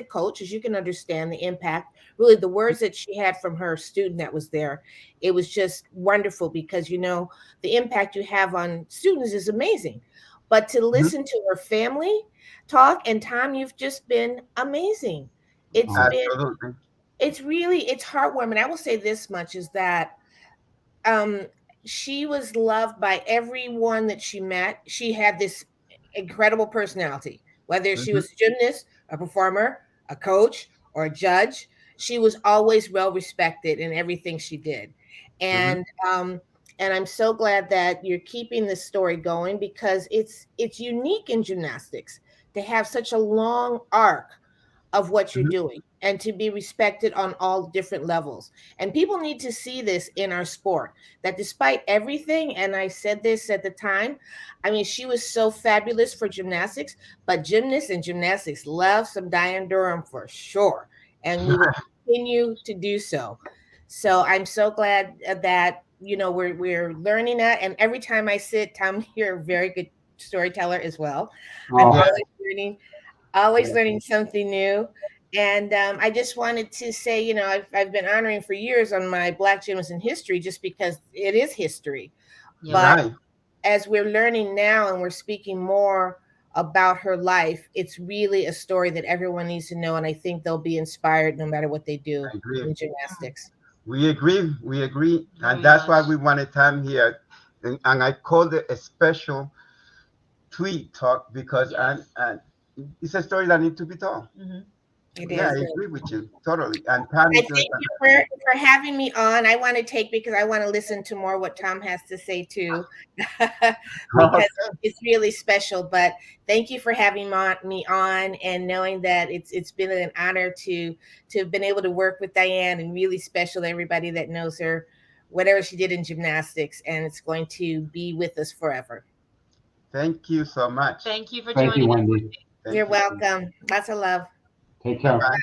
coach, as you can understand the impact, really the words that she had from her student that was there, it was just wonderful because the impact you have on students is amazing. But to Mhm. listen to her family talk, and Tom, you've just been amazing. It's Oh, been Absolutely. it's heartwarming. I will say this much is that um she was loved by everyone that she met. She had this incredible personality, whether she Mhm. was a gymnast, a performer, a coach, or a judge. She was always well respected in everything she did. Mhm. And um and I'm so glad that you're keeping this story going, because it's unique in gymnastics to have such a long arc of what you're Mhm. doing and to be respected on all different levels. And people need to see this in our sport, that despite everything, and I said this at the time, I mean, she was so fabulous for gymnastics, but gymnasts and gymnastics love some Dianne Durham for sure. And we will continue to do so. So I'm so glad that, we're learning that. And every time I sit, Tom, you're a very good storyteller as well. I'm oh, Yes. always learning something new. And I just wanted to say, I've been honoring for years on my Black Gymnasts in History, just because it is history. Yeah. But Right. as we're learning now and we're speaking more about her life, it's really a story that everyone needs to know. And I think they'll be inspired no matter what they do I agree. in gymnastics. We agree. We agree. And Very that's why much. we wanted time here. And I called it a special tweet talk because Yes. and it's a story that needs to be told. Hmm. It Yeah, is. I agree with you totally. And Pam I is doing thank you for having me on. I want to take, because I want to listen to more what Tom has to say too, fantastic. because it's really special. But thank you for having me on, and knowing that it's been an honor to have been able to work with Dianne, and really special to everybody that knows her, whatever she did in gymnastics, and it's going to be with us forever. Thank you so much. Thank you for thank you, joining us. Wendy. Thank You're you. welcome. Lots of love. Take Bye care. bye.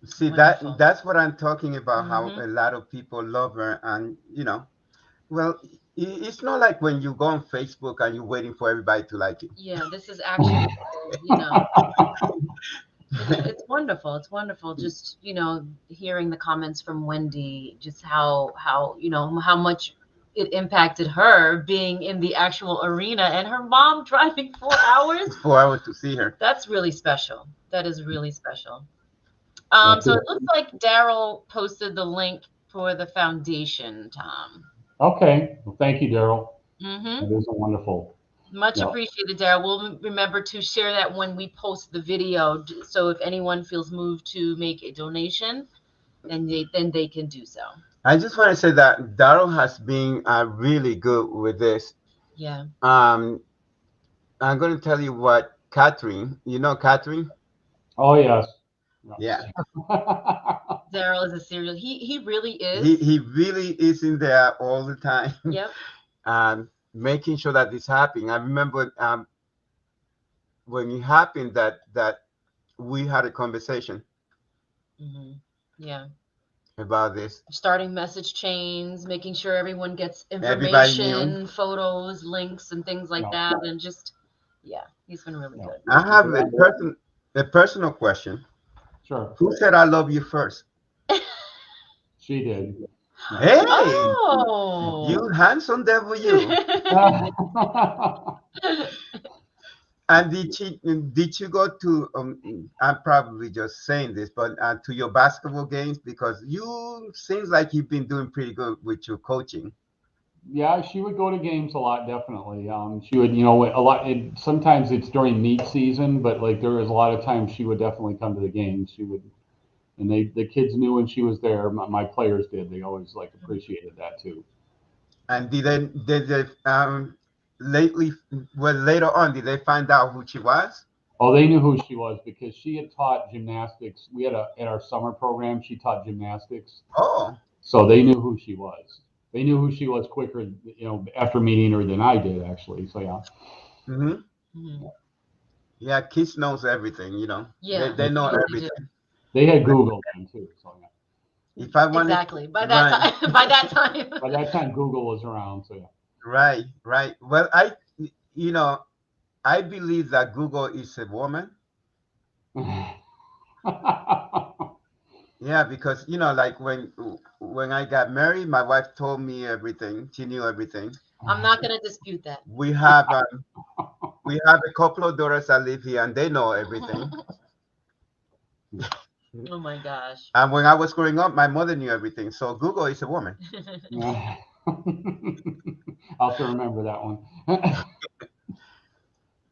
See Wonderful. that's what I'm talking about. How Hmm. a lot of people love her, and well, it's not like when you go on Facebook and you're waiting for everybody to like you. Yeah, this is actually, you know, it's wonderful. It's wonderful. Just, hearing the comments from Wendy, just how, how much it impacted her being in the actual arena, and her mom driving 4 hours. 4 hours to see her. That's really special. That is really special. That's So it. it looks like Daryl posted the link for the foundation, Tom. Okay. Well, thank you, Daryl. Mm-hmm. That is a wonderful. Much Yeah. appreciated, Daryl. We'll remember to share that when we post the video. So if anyone feels moved to make a donation, then they can do so. I just want to say that Daryl has been really good with this. Yeah. Um, I'm going to tell you what Catherine. You know Catherine? Oh yes. Yeah. Daryl is a serial. He really He is. he really is in there all the time, Yep. making sure that this happening. I remember when it happened that we had a conversation Hmm. Yeah. about this. Starting message chains, making sure everyone gets Everybody knew. information, photos, links, and things like Yeah. that. And just, yeah, he's been really Yeah. good. I have a personal question. Sure. Who said I love you first? She did. Hey, Oh. you handsome devil, you. And did you go to I'm probably just saying this, but to your basketball games, because you seems like you've been doing pretty good with your coaching. Yeah, she would go to games a lot, definitely. She would, a lot. Sometimes it's during meet season, but like there was a lot of times she would definitely come to the games. She would, and the kids knew when she was there. My players did. They always like appreciated that too. And did they lately, well, later on, did they find out who she was? Oh, they knew who she was because she had taught gymnastics. We had at our summer program, she taught gymnastics, Oh, so they knew who she was. they knew who she was quicker, after meeting her than I did actually. So yeah. Mm-hmm. Yeah, kids knows everything. Yeah, they know really everything. do. They had Google then too. So yeah. If I wanted, Exactly. By that time, By that time, Google was around. So yeah. Right. Well, I believe that Google is a woman. Yeah, because like when I got married, my wife told me everything. She knew everything. I'm not going to dispute that. We have a couple of daughters that live here, and they know everything. Oh my gosh. And when I was growing up, my mother knew everything. So Google is a woman. I'll have to remember that one.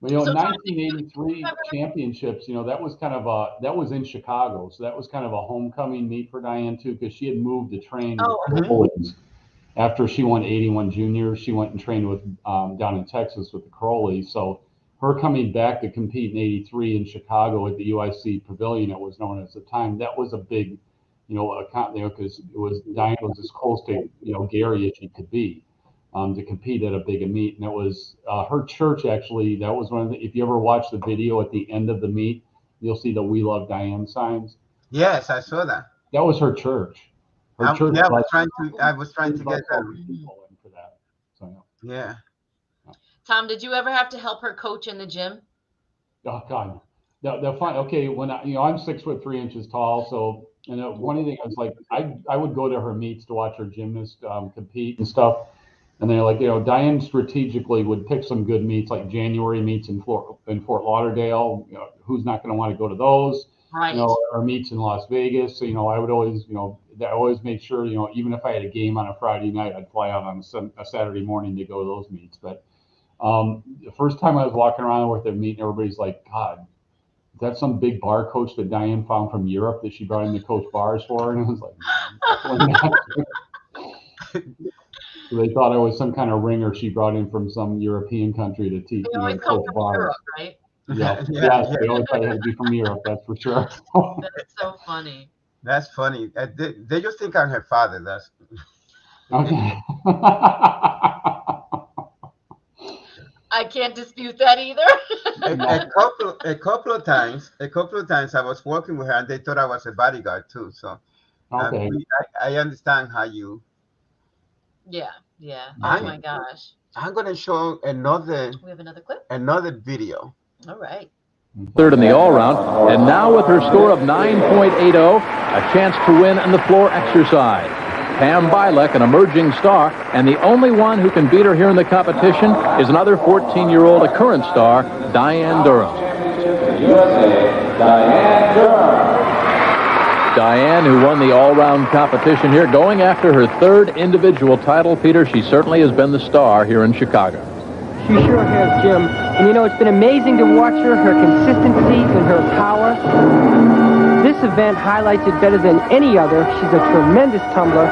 But 1983 championships, that was kind of that was in Chicago, so that was kind of a homecoming meet for Dianne too, because she had moved to train with Crowleys. After she won 81 juniors, she went and trained with down in Texas with the Crowleys. So her coming back to compete in '83 in Chicago at the UIC Pavilion, it was known as the time, that was a big, because it was Dianne was as close to Gary as she could be. To compete at a big meet, and it was her church actually. That was one of the. If you ever watch the video at the end of the meet, you'll see the "We Love Dianne" signs. Yes, I saw that. That was her church. I was trying to get that. People in for that. So yeah. Tom, did you ever have to help her coach in the gym? Oh God, the fun. Okay, when I'm 6'3" tall, so one of the things I was like, I would go to her meets to watch her gymnasts compete and stuff. And they're like, Dianne strategically would pick some good meets, like January meets in Fort Lauderdale. Who's not going to want to go to those? Right. Or meets in Las Vegas. So, I would always, I always made sure, even if I had a game on a Friday night, I'd fly out on a Saturday morning to go to those meets. But the first time I was walking around with their meet, and everybody's like, God, is that some big bar coach that Dianne found from Europe that she brought in to coach bars for? And I was like, so they thought I was some kind of ringer she brought in from some European country to teach. They always come from Europe, right? Yeah, they always thought it had to be from Europe, that's for sure. That's so funny. That's funny. They just think I'm her father. That's okay. I can't dispute that either. a couple of times I was working with her, and they thought I was a bodyguard too. So I understand how you. Yeah. Oh my gosh. I'm going to show another. We have another clip? Another video. All right. Third in the all-round, and now with her score of 9.80, a chance to win in the floor exercise. Pam Bilek, an emerging star, and the only one who can beat her here in the competition is another 14-year-old, a current star, Dianne Durham. Dianne Durham. Dianne, who won the all-round competition here, going after her third individual title. Peter, she certainly has been the star here in Chicago. She sure has, Jim. And it's been amazing to watch her consistency and her power. This event highlights it better than any other. She's a tremendous tumbler.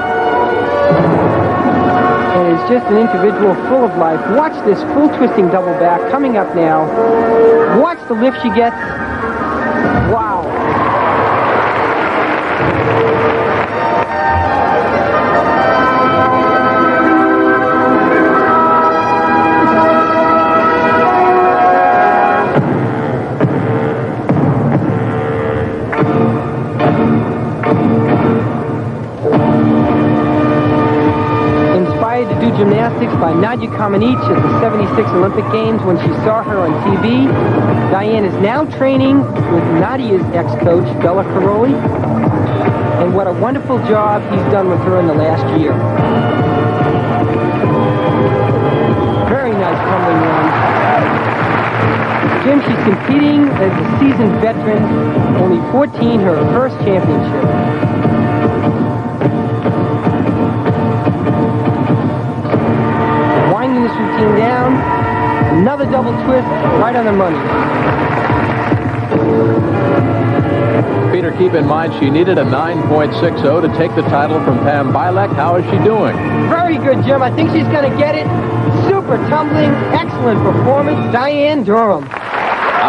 And is just an individual full of life. Watch this full twisting double back coming up now. Watch the lift she gets. Wow. Gymnastics by Nadia Comaneci at the 76 Olympic Games when she saw her on TV. Dianne is now training with Nadia's ex-coach, Bella Caroli. And what a wonderful job he's done with her in the last year. Very nice tumbling run. Jim, she's competing as a seasoned veteran, only 14, her first championship. Winding this routine down, another double twist right on the money. Peter, keep in mind she needed a 9.60 to take the title from Pam Bilek. How is she doing? Very good, Jim. I think she's going to get it. Super tumbling, excellent performance, Dianne Durham.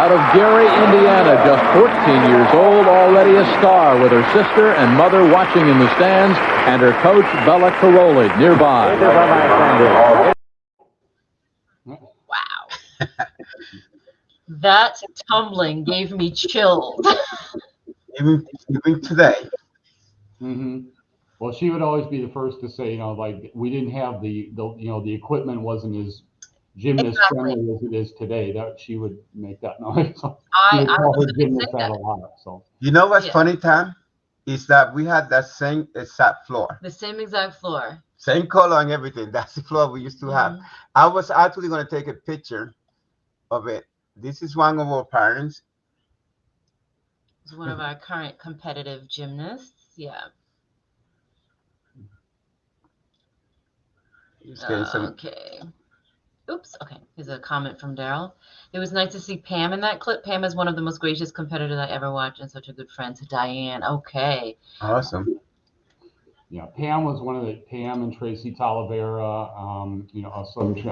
Out of Gary, Indiana, just 14 years old, already a star with her sister and mother watching in the stands and her coach, Bella Caroli, nearby. Wow. That tumbling gave me chills. even today. Mm-hmm. Well, she would always be the first to say, like we didn't have the equipment wasn't as gymnast friendly as it is today. That she would make that noise. So she would call her gymnast that a lot. So you know what's funny, Tom, is that we had that same exact floor. The same exact floor. Same color and everything. That's the floor we used to have. I was actually going to take a picture of it. This is one of our parents. It's one of our current competitive gymnasts. Yeah. Okay. Oops. Okay. Here's a comment from Daryl. It was nice to see Pam in that clip. Pam is one of the most gracious competitors I ever watched and such a good friend to Dianne. Okay. Awesome. Yeah, Pam and Tracy Talavera,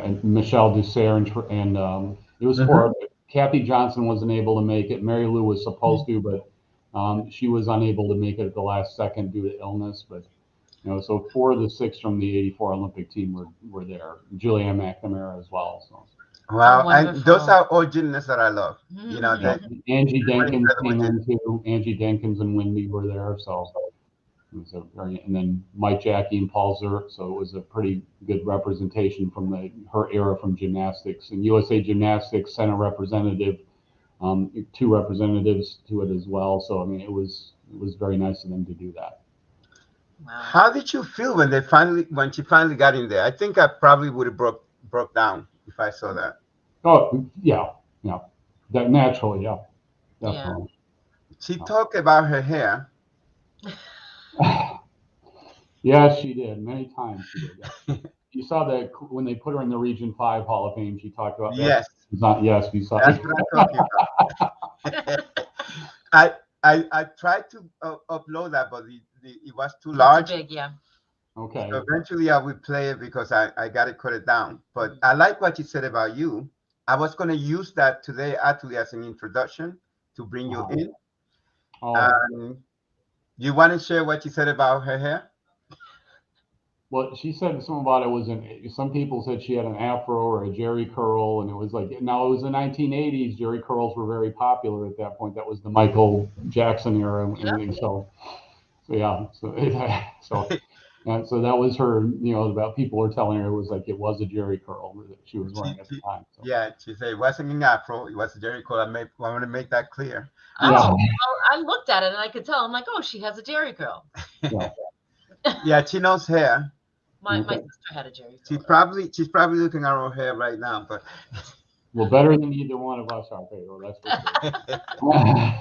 and Michelle Dusser, and it was for Kathy Johnson wasn't able to make it. Mary Lou was supposed to, but she was unable to make it at the last second due to illness. But so 4 of the 6 from the '84 Olympic team were there. Julianne McNamara as well. So. Wow, and those are all gymnasts that I love. Angie Denkins came in too. Angie Denkins and Wendy were there. So. It was and then Mike Jackie and Paul Zerk, so it was a pretty good representation from her era from gymnastics. And USA Gymnastics sent a representative, 2 representatives to it as well. So I mean, it was very nice of them to do that. Wow. How did you feel when she finally got in there? I think I probably would have broke down if I saw that. Oh yeah, that naturally, yeah, definitely. Yeah. She talked about her hair. Yes, she did. Many times she did. Yeah. You saw that when they put her in the Region 5 Hall of Fame, she talked about that. Yes, we saw. That's what I'm talking about. I tried to upload that, but it was too large. Too big, yeah. Okay. So eventually I would play it because I got to cut it down. But I like what you said about you. I was going to use that today actually as an introduction to bring you in. You want to share what you said about her hair? Well, she said something about it was some people said she had an afro or a jerry curl, and it was like, now it was the 1980s. Jerry curls were very popular at that point. That was the Michael Jackson era and everything. So that was her, about people were telling her it was like it was a jerry curl that she was wearing at the time. So. Yeah, she said it wasn't an afro, it was a jerry curl. I want to make that clear. Oh, well, I looked at it and I could tell. I'm like, oh, she has a jerry curl. Yeah, she knows hair. My sister had a jerry curl. She's probably looking at her hair right now, but well, better than either one of us out there. That's for sure.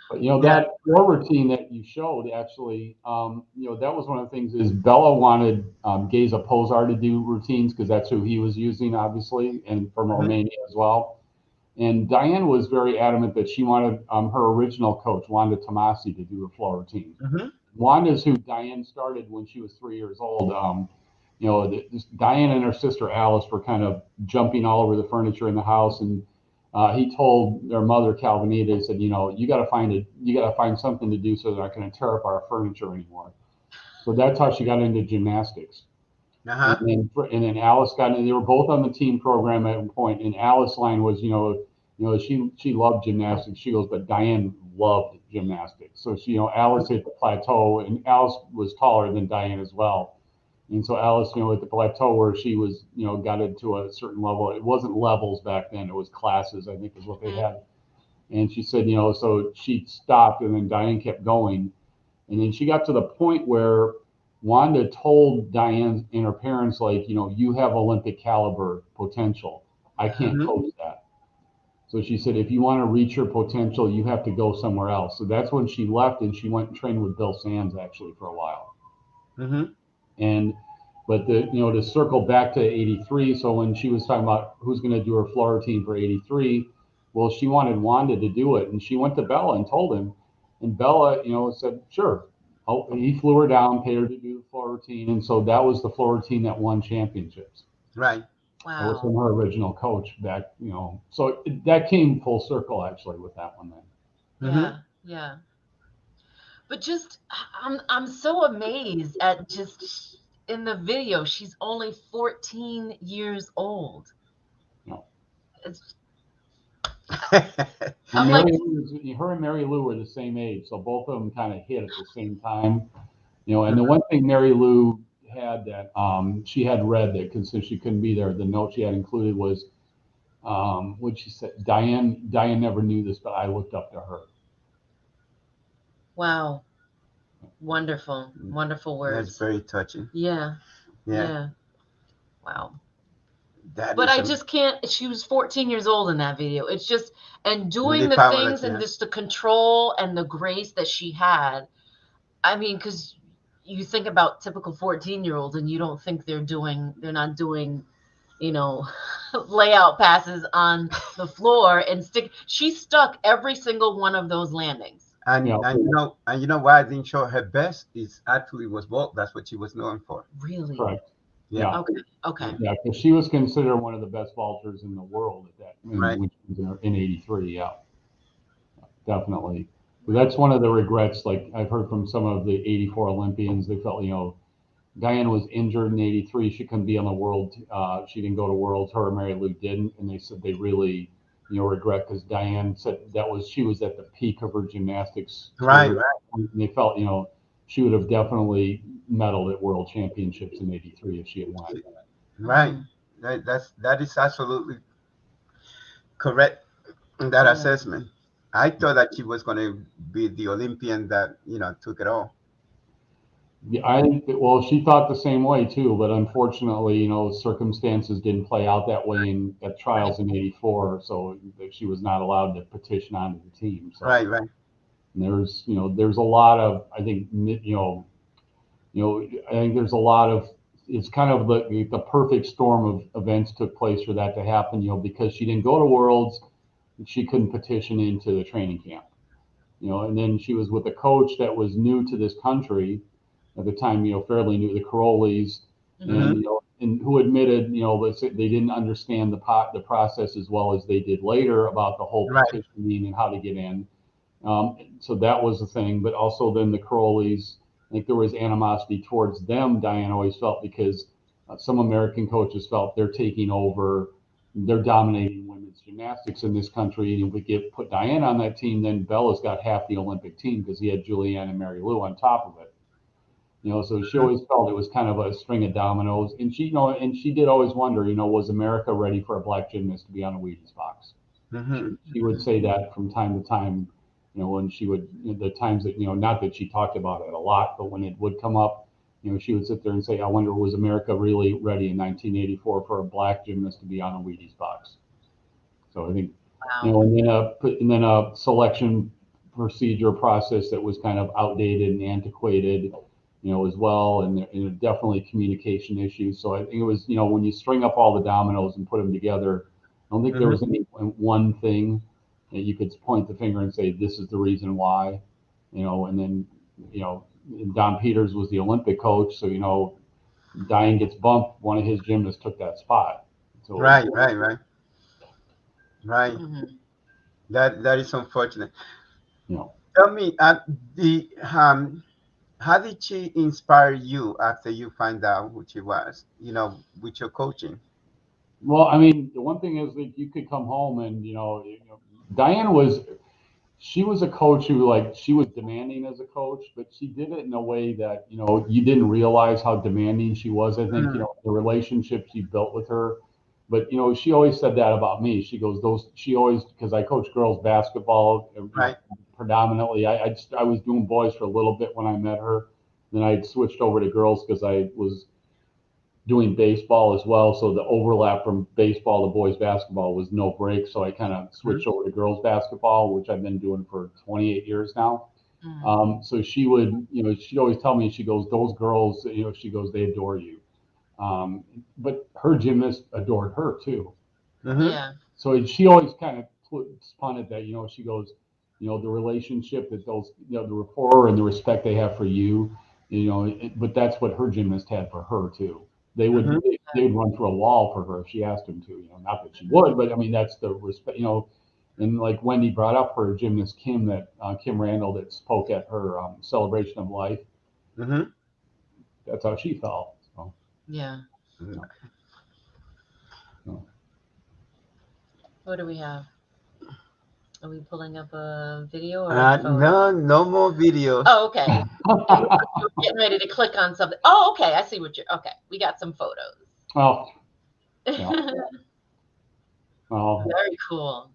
But that floor routine that you showed actually, that was one of the things is Bella wanted Geza Pozar to do routines because that's who he was using, obviously, and from Romania as well. And Dianne was very adamant that she wanted her original coach, Wanda Tomasi, to do a floor routine. Wanda's who Dianne started when she was 3 years old. Dianne and her sister Alice were kind of jumping all over the furniture in the house, and he told their mother Calvinita, he said, you got to find something to do so they're not going to tear up our furniture anymore. So that's how she got into gymnastics. And then Alice got in. They were both on the team program at one point, and Alice's line was, she loved gymnastics. She goes, but Dianne loved gymnastics. So she, Alice hit the plateau, and Alice was taller than Dianne as well. And so Alice, at the plateau where she was, got into a certain level. It wasn't levels back then; it was classes, I think, is what they had. And she said, so she stopped, and then Dianne kept going, and then she got to the point where Wanda told Dianne and her parents, like, you have Olympic caliber potential. I can't coach that. So she said, if you want to reach your potential, you have to go somewhere else. So that's when she left, and she went and trained with Bill Sands actually for a while. But to circle back to 83, so when she was talking about who's going to do her floor routine for 83, well, she wanted Wanda to do it, and she went to Bella and told him, and Bella, said, sure. Oh, he flew her down, paid her to do the floor routine, and so that was the floor routine that won championships. Right. I was Wow. her original coach back, so that came full circle actually with that one then. Yeah. Yeah. But just I'm so amazed at just in the video, she's only 14 years old. No. It's, And I'm like, her and Mary Lou were the same age, so both of them kind of hit at the same time. And the one thing Mary Lou had that she had read that since she couldn't be there, the note she had included was what she said. Dianne never knew this, but I looked up to her. wow. Wonderful. Wonderful words. That's very touching. Yeah. Yeah. Yeah. Wow. But I just can't. She was 14 years old in that video. It's just, and doing really the powerless, things and yeah. just the control and the grace that she had. I mean, because you think about typical 14-year-olds and you don't think they're not doing, layout passes on the floor and she stuck every single one of those landings. And you know why I didn't show her best is actually was vault. That's what she was known for. Really? Correct. Yeah. Okay. Yeah, because she was considered one of the best vaulters in the world at that Right. when she was in '83. Yeah, definitely. But that's one of the regrets. Like I've heard from some of the '84 Olympians, they felt Dianne was injured in '83. She couldn't be on the world. She didn't go to Worlds. Her and Mary Lou didn't, and they said they really regret because Dianne said she was at the peak of her gymnastics Right. career. And they felt she would have definitely medaled at World Championships in '83 if she had won. Right. That is absolutely correct in that assessment. I thought that she was going to be the Olympian that took it all. Yeah, she thought the same way too, but unfortunately, circumstances didn't play out that way at trials in '84, so she was not allowed to petition onto the team. So, Right. and there's a lot of, I think, I think there's a lot of, it's kind of the perfect storm of events took place for that to happen, because she didn't go to Worlds, she couldn't petition into the training camp, and then she was with a coach that was new to this country at the time, fairly new, the Carolis, and and who admitted, they didn't understand the process as well as they did later about the whole petitioning and how to get in. So that was the thing, but also then the Carolis, I think there was animosity towards them. Dianne always felt because some American coaches felt they're taking over, they're dominating women's gymnastics in this country, and if we put Dianne on that team, then Bella's got half the Olympic team because he had Julianne and Mary Lou on top of it. So she always felt it was kind of a string of dominoes, and she did always wonder, was America ready for a black gymnast to be on a Wheaties box? She would say that from time to time, when she would, the times that, not that she talked about it a lot, but when it would come up, she would sit there and say, I wonder, was America really ready in 1984 for a black gymnast to be on a Wheaties box? So I think, and then a selection procedure process that was kind of outdated and antiquated, as well, and definitely communication issues. So I think it was, when you string up all the dominoes and put them together, I don't think there was any one thing that you could point the finger and say, this is the reason why, and then, Don Peters was the Olympic coach. So, Dianne gets bumped, one of his gymnasts took that spot. So, Right. That is unfortunate. Tell me, how did she inspire you after you find out who she was, with your coaching? Well, I mean, the one thing is that you could come home and, Dianne she was a coach who, she was demanding as a coach, but she did it in a way that, you didn't realize how demanding she was. I think, the relationship she built with her, but, she always said that about me. She goes, because I coach girls basketball predominantly. I was doing boys for a little bit when I met her. Then I switched over to girls because I was doing baseball as well. So the overlap from baseball to boys basketball was no break. So I kind of switched over to girls basketball, which I've been doing for 28 years now. So she would, she'd always tell me, she goes, those girls, she goes, they adore you. But her gymnast adored her too. Yeah. So she always kind of spun it that, she goes, the relationship that those, the rapport and the respect they have for you, but that's what her gymnast had for her too. they would run through a wall for her if she asked them to. You know, not that she would, but I mean that's the respect. You know, and like Wendy brought up her gymnast Kim Randall that spoke at her celebration of life. Mm-hmm. That's how she felt. So, Yeah. you know. What do we have? Are we pulling up a video or a No, photo? no more videos. Oh, okay. You're getting ready to click on something. Oh, okay. I see what you're. Okay, we got some photos. Oh, yeah. Well, Very cool.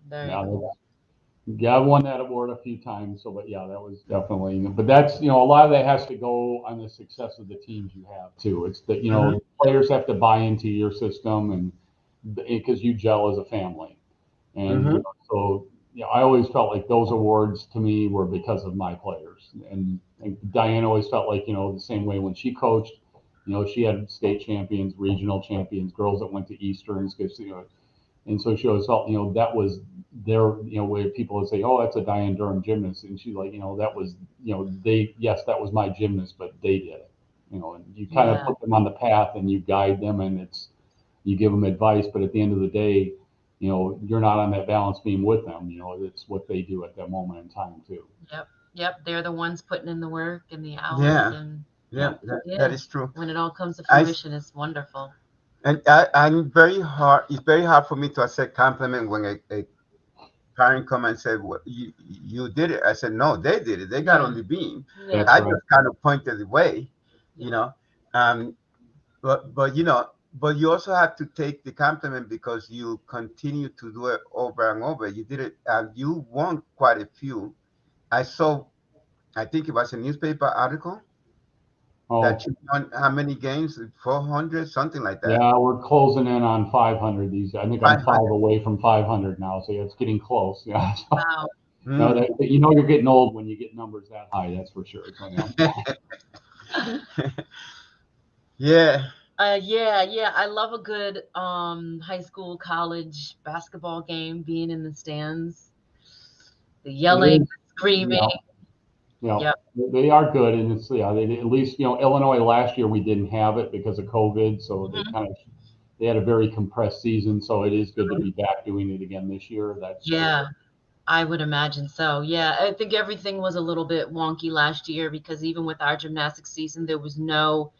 Very cool. Yeah, I've won that award a few times. So, but yeah, that was definitely. But that's, you know, a lot of that has to go on the success of the teams you have too. It's that, you know, players have to buy into your system, and because you gel as a family. And you know, so, you know, I always felt like those awards to me were because of my players. And Dianne always felt like, you know, the same way when she coached, you know, she had state champions, regional champions, girls that went to Easterns, because, you know, and so she always felt, you know, that was their, you know, way people would say, oh, that's a Dianne Durham gymnast. And she's like, you know, that was, you know, yes, that was my gymnast, but they did it, you know, and you kind of put them on the path and you guide them, and you give them advice, but at the end of the day, you know, you're not on that balance beam with them. You know, it's what they do at that moment in time too. Yep. They're the ones putting in the work and the hours. That is true. When it all comes to fruition, it's wonderful. And I'm very hard. It's very hard for me to accept compliment when a parent come and said, "Well, you did it." I said, "No, they did it. They got on the beam. I just kind of pointed the way, you know." But you know, but you also have to take the compliment because you continue to do it over and over. You did it, and you won quite a few. I saw, I think it was a newspaper article that you won how many games? 400, something like that. Yeah, we're closing in on 500 these. I think I'm 5 away from 500 now, so it's getting close. Yeah. So, wow. No, you know you're getting old when you get numbers that high. That's for sure. So, yeah. Yeah. I love a good high school, college basketball game. Being in the stands, the yelling, screaming. Yeah, they are good, and it's they, at least, you know, Illinois last year we didn't have it because of COVID, so they had a very compressed season. So it is good to be back doing it again this year. I would imagine so. Yeah, I think everything was a little bit wonky last year because even with our gymnastics season, there were no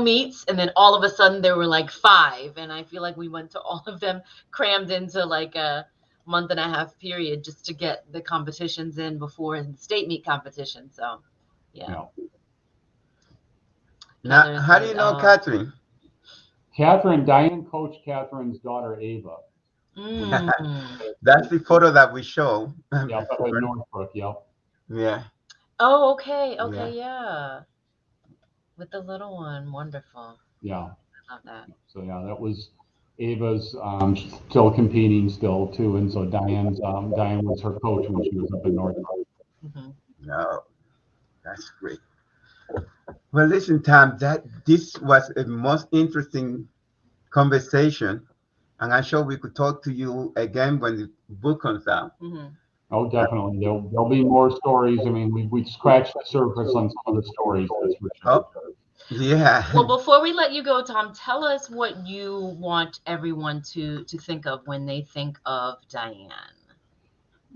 meets, and then all of a sudden there were like 5, and I feel like we went to all of them crammed into like a month and a half period just to get the competitions in before the state meet competition. So, yeah. Now, how do you know Catherine? Dianne coached Catherine's daughter Ava. That's the photo that we show. Yeah, up at Northbrook. Yep. Yeah. Oh, okay. Yeah. With the little one, wonderful. Yeah. I love that. So yeah, that was Ava's still competing still too, and so Dianne was her coach when she was up in Northbrook. No, that's great. Well, listen, Tom, this was a most interesting conversation, and I'm sure we could talk to you again when the book comes out. Oh, definitely. There'll be more stories. I mean, we scratched the surface on some of the stories. That's for sure. Yeah. Well, before we let you go, Tom, tell us what you want everyone to think of when they think of Dianne.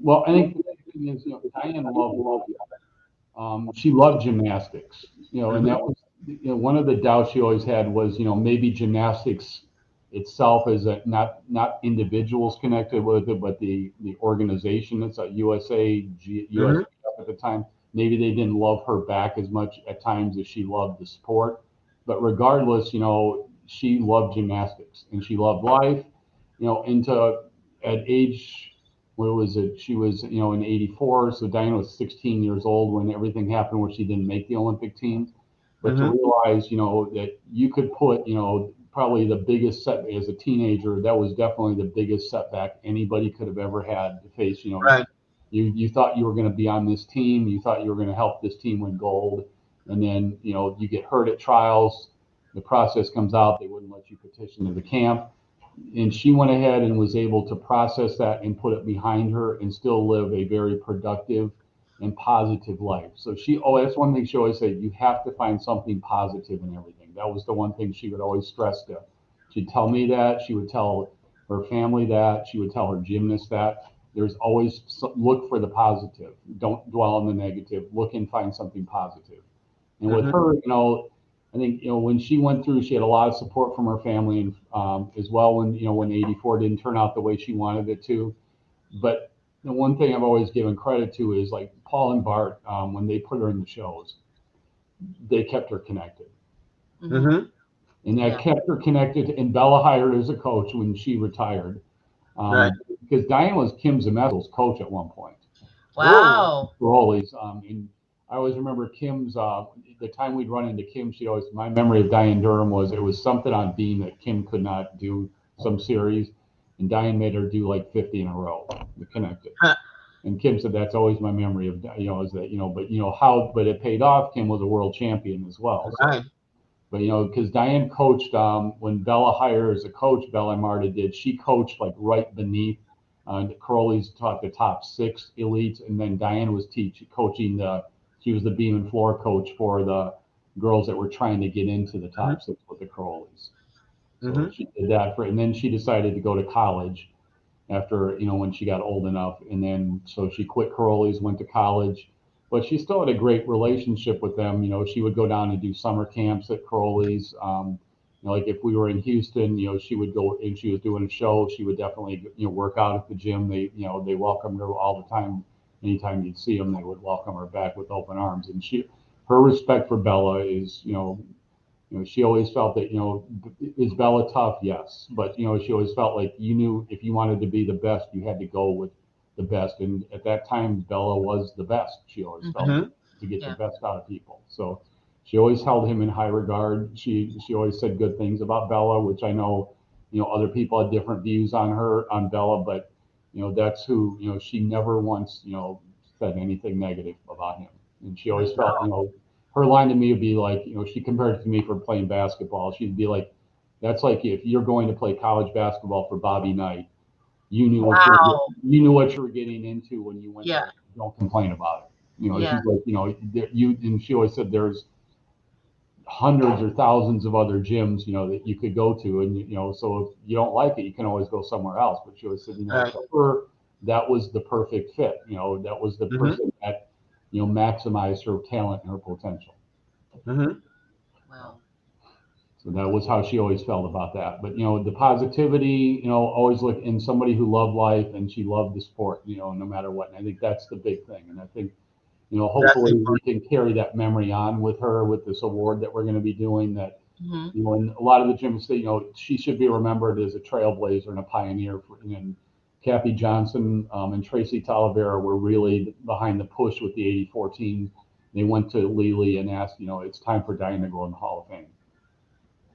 Well, I think the thing is, you know, Dianne loved she loved gymnastics, you know, and that was, you know, one of the doubts she always had was, you know, maybe gymnastics itself is not individuals connected with it, but the organization. It's a USA at the time. Maybe they didn't love her back as much at times as she loved the sport. But regardless, you know, she loved gymnastics and she loved life, you know, at age, what was it? She was, you know, in 84. So Dianne was 16 years old when everything happened where she didn't make the Olympic team. But to realize, you know, that you could put, you know, probably the biggest setback as a teenager, that was definitely the biggest setback anybody could have ever had to face. You know, you thought you were going to be on this team, you thought you were going to help this team win gold, and then, you know, you get hurt at trials, the process comes out, they wouldn't let you petition to the camp, and she went ahead and was able to process that and put it behind her and still live a very productive and positive life. So that's one thing she always said, you have to find something positive in everything. That was the one thing she would always stress to. She'd tell me that, she would tell her family that, she would tell her gymnasts that. There's always look for the positive. Don't dwell on the negative. Look and find something positive. And with her, I think, when she went through, she had a lot of support from her family, and as well when 84 didn't turn out the way she wanted it to. But the one thing I've always given credit to is like Paul and Bart, when they put her in the shows, they kept her connected. Mm-hmm. And that kept her connected. And Bella hired her as a coach when she retired. Right. Because Dianne was Kim Zemessel's coach at one point. Wow. Always. And I always remember Kim's, the time we'd run into Kim, my memory of Dianne Durham was it was something on Beam that Kim could not do, some series. And Dianne made her do like 50 in a row, the connected. And Kim said, that's always my memory of, is that, but it paid off. Kim was a world champion as well. Right. So, but, because Dianne coached, when Bella hired as a coach, Bella and Marta did, she coached like right beneath. Crowley's taught the top 6 elites. And then Dianne was coaching she was the beam and floor coach for the girls that were trying to get into the top 6 with the Crowleys. So she did that and then she decided to go to college after, when she got old enough. And then, so she quit Crowley's, went to college, but she still had a great relationship with them. She would go down and do summer camps at Crowley's. Like if we were in Houston, she would go, and she was doing a show, she would definitely, work out at the gym. They welcomed her all the time. Anytime you'd see them, they would welcome her back with open arms. And her respect for Bella is, she always felt that, is Bella tough? Yes. But, she always felt like you knew if you wanted to be the best, you had to go with the best. And at that time, Bella was the best. She always felt to get the best out of people. So she always held him in high regard. She always said good things about Bella, which I know, other people had different views on Bella, but, that's who, she never once, said anything negative about him. And she always felt, her line to me would be like, she compared it to me for playing basketball. She'd be like, that's like if you're going to play college basketball for Bobby Knight, you knew what you were getting into when you went there. Don't complain about it. She's like, and she always said there's hundreds or thousands of other gyms, that you could go to, and so if you don't like it, you can always go somewhere else. But she always said, for her, that was the perfect fit. That was the person that maximize her talent and her potential. Wow. So that was how she always felt about that. But the positivity, always look in somebody who loved life and she loved the sport, no matter what. And I think that's the big thing. And I think, hopefully we can carry that memory on with her with this award that we're going to be doing. That and a lot of the gyms say, she should be remembered as a trailblazer and a pioneer. And Kathy Johnson and Tracy Talavera were really behind the push with the 84 team. They went to Lely and asked, it's time for Dianne to go in the Hall of Fame.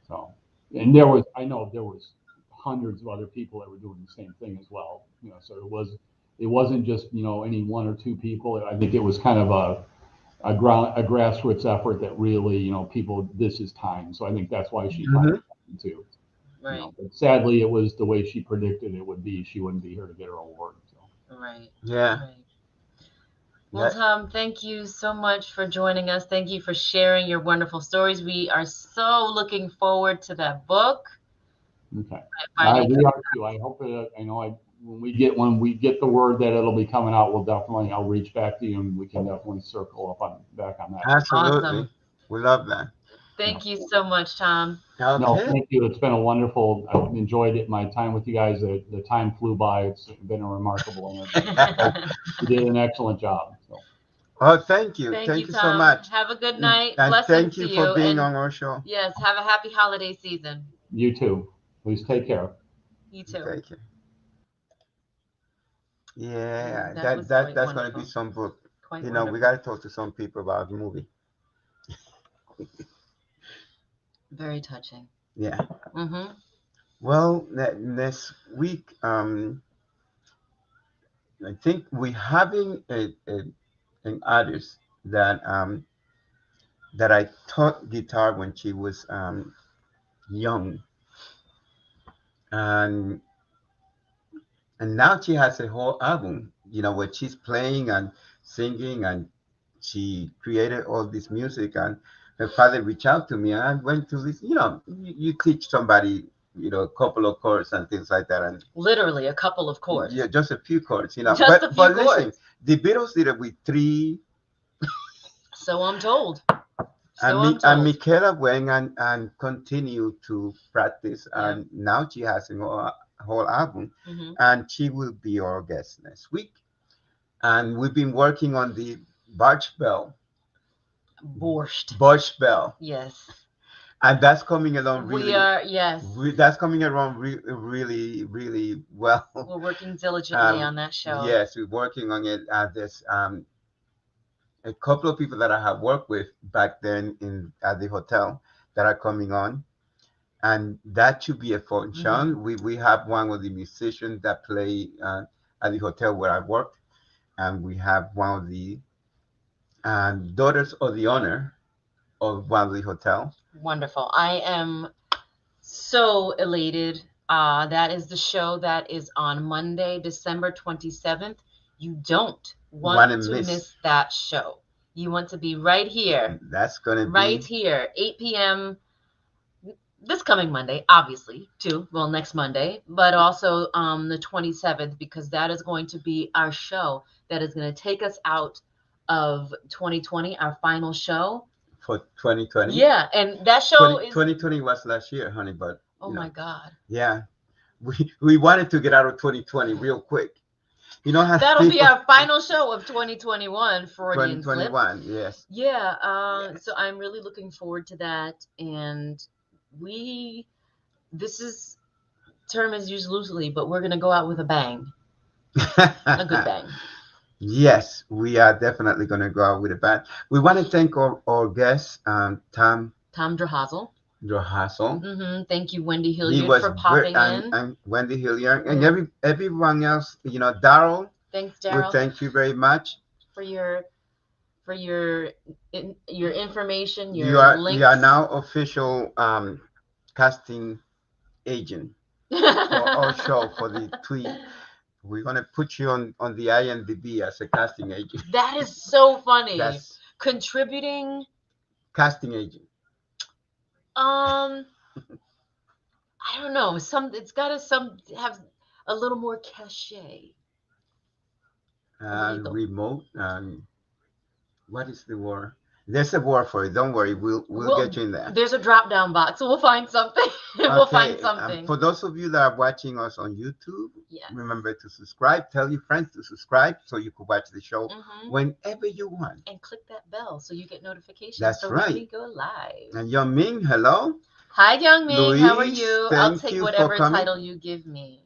So, and I know there was hundreds of other people that were doing the same thing as well. So it wasn't just, any one or two people. I think it was kind of a grassroots effort that really, people, this is time. So I think that's why she finally came too. Right. But sadly, it was the way she predicted it would be. She wouldn't be here to get her award. So. Right. Yeah. Right. Well, Tom, thank you so much for joining us. Thank you for sharing your wonderful stories. We are so looking forward to that book. Okay. We are too. I hope when we get the word that it'll be coming out, I'll reach back to you and we can definitely circle back on that. Absolutely. Awesome. We love that. Thank you so much, Tom. Okay. No, thank you. It's been a wonderful, I've enjoyed it. My time with you guys, the time flew by. It's been a remarkable interview. You did an excellent job. So. Oh, thank you. Thank you so Tom. much. Have a good night. And Blessings thank you to for being and, on our show. Yes, have a happy holiday season. You too. Please take care. You too. Take care. Yeah, That's going to be some book. Quite we wonderful. got to talk to some people about the movie. Very touching. Yeah. Mm-hmm. Well, next week, I think we're having an artist that I taught guitar when she was young, and now she has a whole album, where she's playing and singing, and she created all this music. And her father reached out to me, and I went to this. You teach somebody, a couple of chords and things like that, and Literally a couple of chords. yeah, just a few chords, Just a few but chords. listen, the Beatles did it with 3. So I'm told. And Michaela went and continued to practice, Yeah. and now she has a whole album, and she will be our guest next week. And we've been working on the Borscht Bell. Borscht Bell. Yes. And that's coming along really. Yes. That's coming along really, really well. We're working diligently on that show. Yes, we're working on it. There's a couple of people that I have worked with back then at the hotel that are coming on, and that should be a fun show. We have one of the musicians that play at the hotel where I worked, and we have one of the daughters of the owner of one of the hotel. Wonderful. I am so elated. That is the show that is on Monday, December 27th. You don't want to miss that show. You want to be right here. That's going to be right here, 8 p.m. this coming Monday, obviously, too. Well, next Monday, but also the 27th, because that is going to be our show that is going to take us out of 2020, our final show. For 2020? Yeah, and that show 2020 was last year, honey, but... Oh, my God. Yeah. We wanted to get out of 2020 real quick. That'll be our final show of 2021 for 2021, yes. Yeah, yes. So I'm really looking forward to that. And this term is used loosely, but we're going to go out with a bang. A good bang. Yes, we are definitely going to go out with a bang. We want to thank our guest, Tom Drahozal. Thank you, Wendy Hilliard, for popping in. And Wendy Hilliard and everyone else. Daryl. Thanks, Daryl. We thank you very much for your information. You are now official casting agent for our show for the Tweed. We're gonna put you on the IMDb as a casting agent. That is so funny. That's contributing casting agent. I don't know. It's got to have a little more cachet. Remote. What is the word? There's a word for it. Don't worry. We'll get you in there. There's a drop down box. So we'll find something. We'll find something. For those of you that are watching us on YouTube, remember to subscribe. Tell your friends to subscribe so you can watch the show whenever you want. And click that bell so you get notifications. That's right. When we go live. And Young Ming, hello. Hi, Young Ming. Louise, how are you? I'll take you whatever title you give me.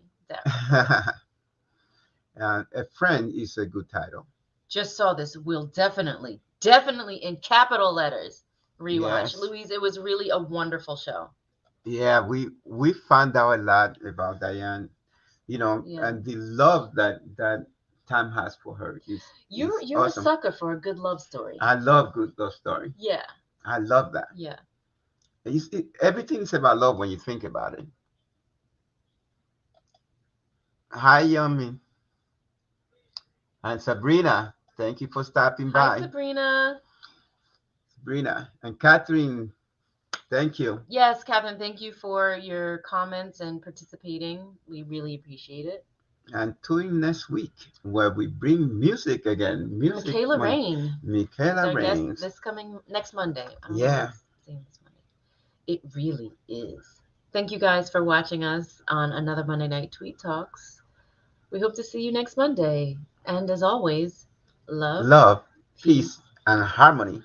A friend is a good title. Just saw this. We'll definitely in capital letters rewatch. Yes. Louise, it was really a wonderful show. Yeah, we found out a lot about Dianne, and the love that Tom has for her is you're awesome. A sucker for a good love story. I love good love story. Yeah. I love that. Yeah. Everything is about love when you think about it. Hi, Yummy. And Sabrina, thank you for stopping by. Hi, Sabrina. And Catherine, thank you. Yes, Catherine, thank you for your comments and participating. We really appreciate it. And tune in next week where we bring music again. Michaela Rain. Michaela Rain. Next Monday. Yeah. It really is. Thank you guys for watching us on another Monday Night Tweed Talks. We hope to see you next Monday. And as always, love, peace, and harmony.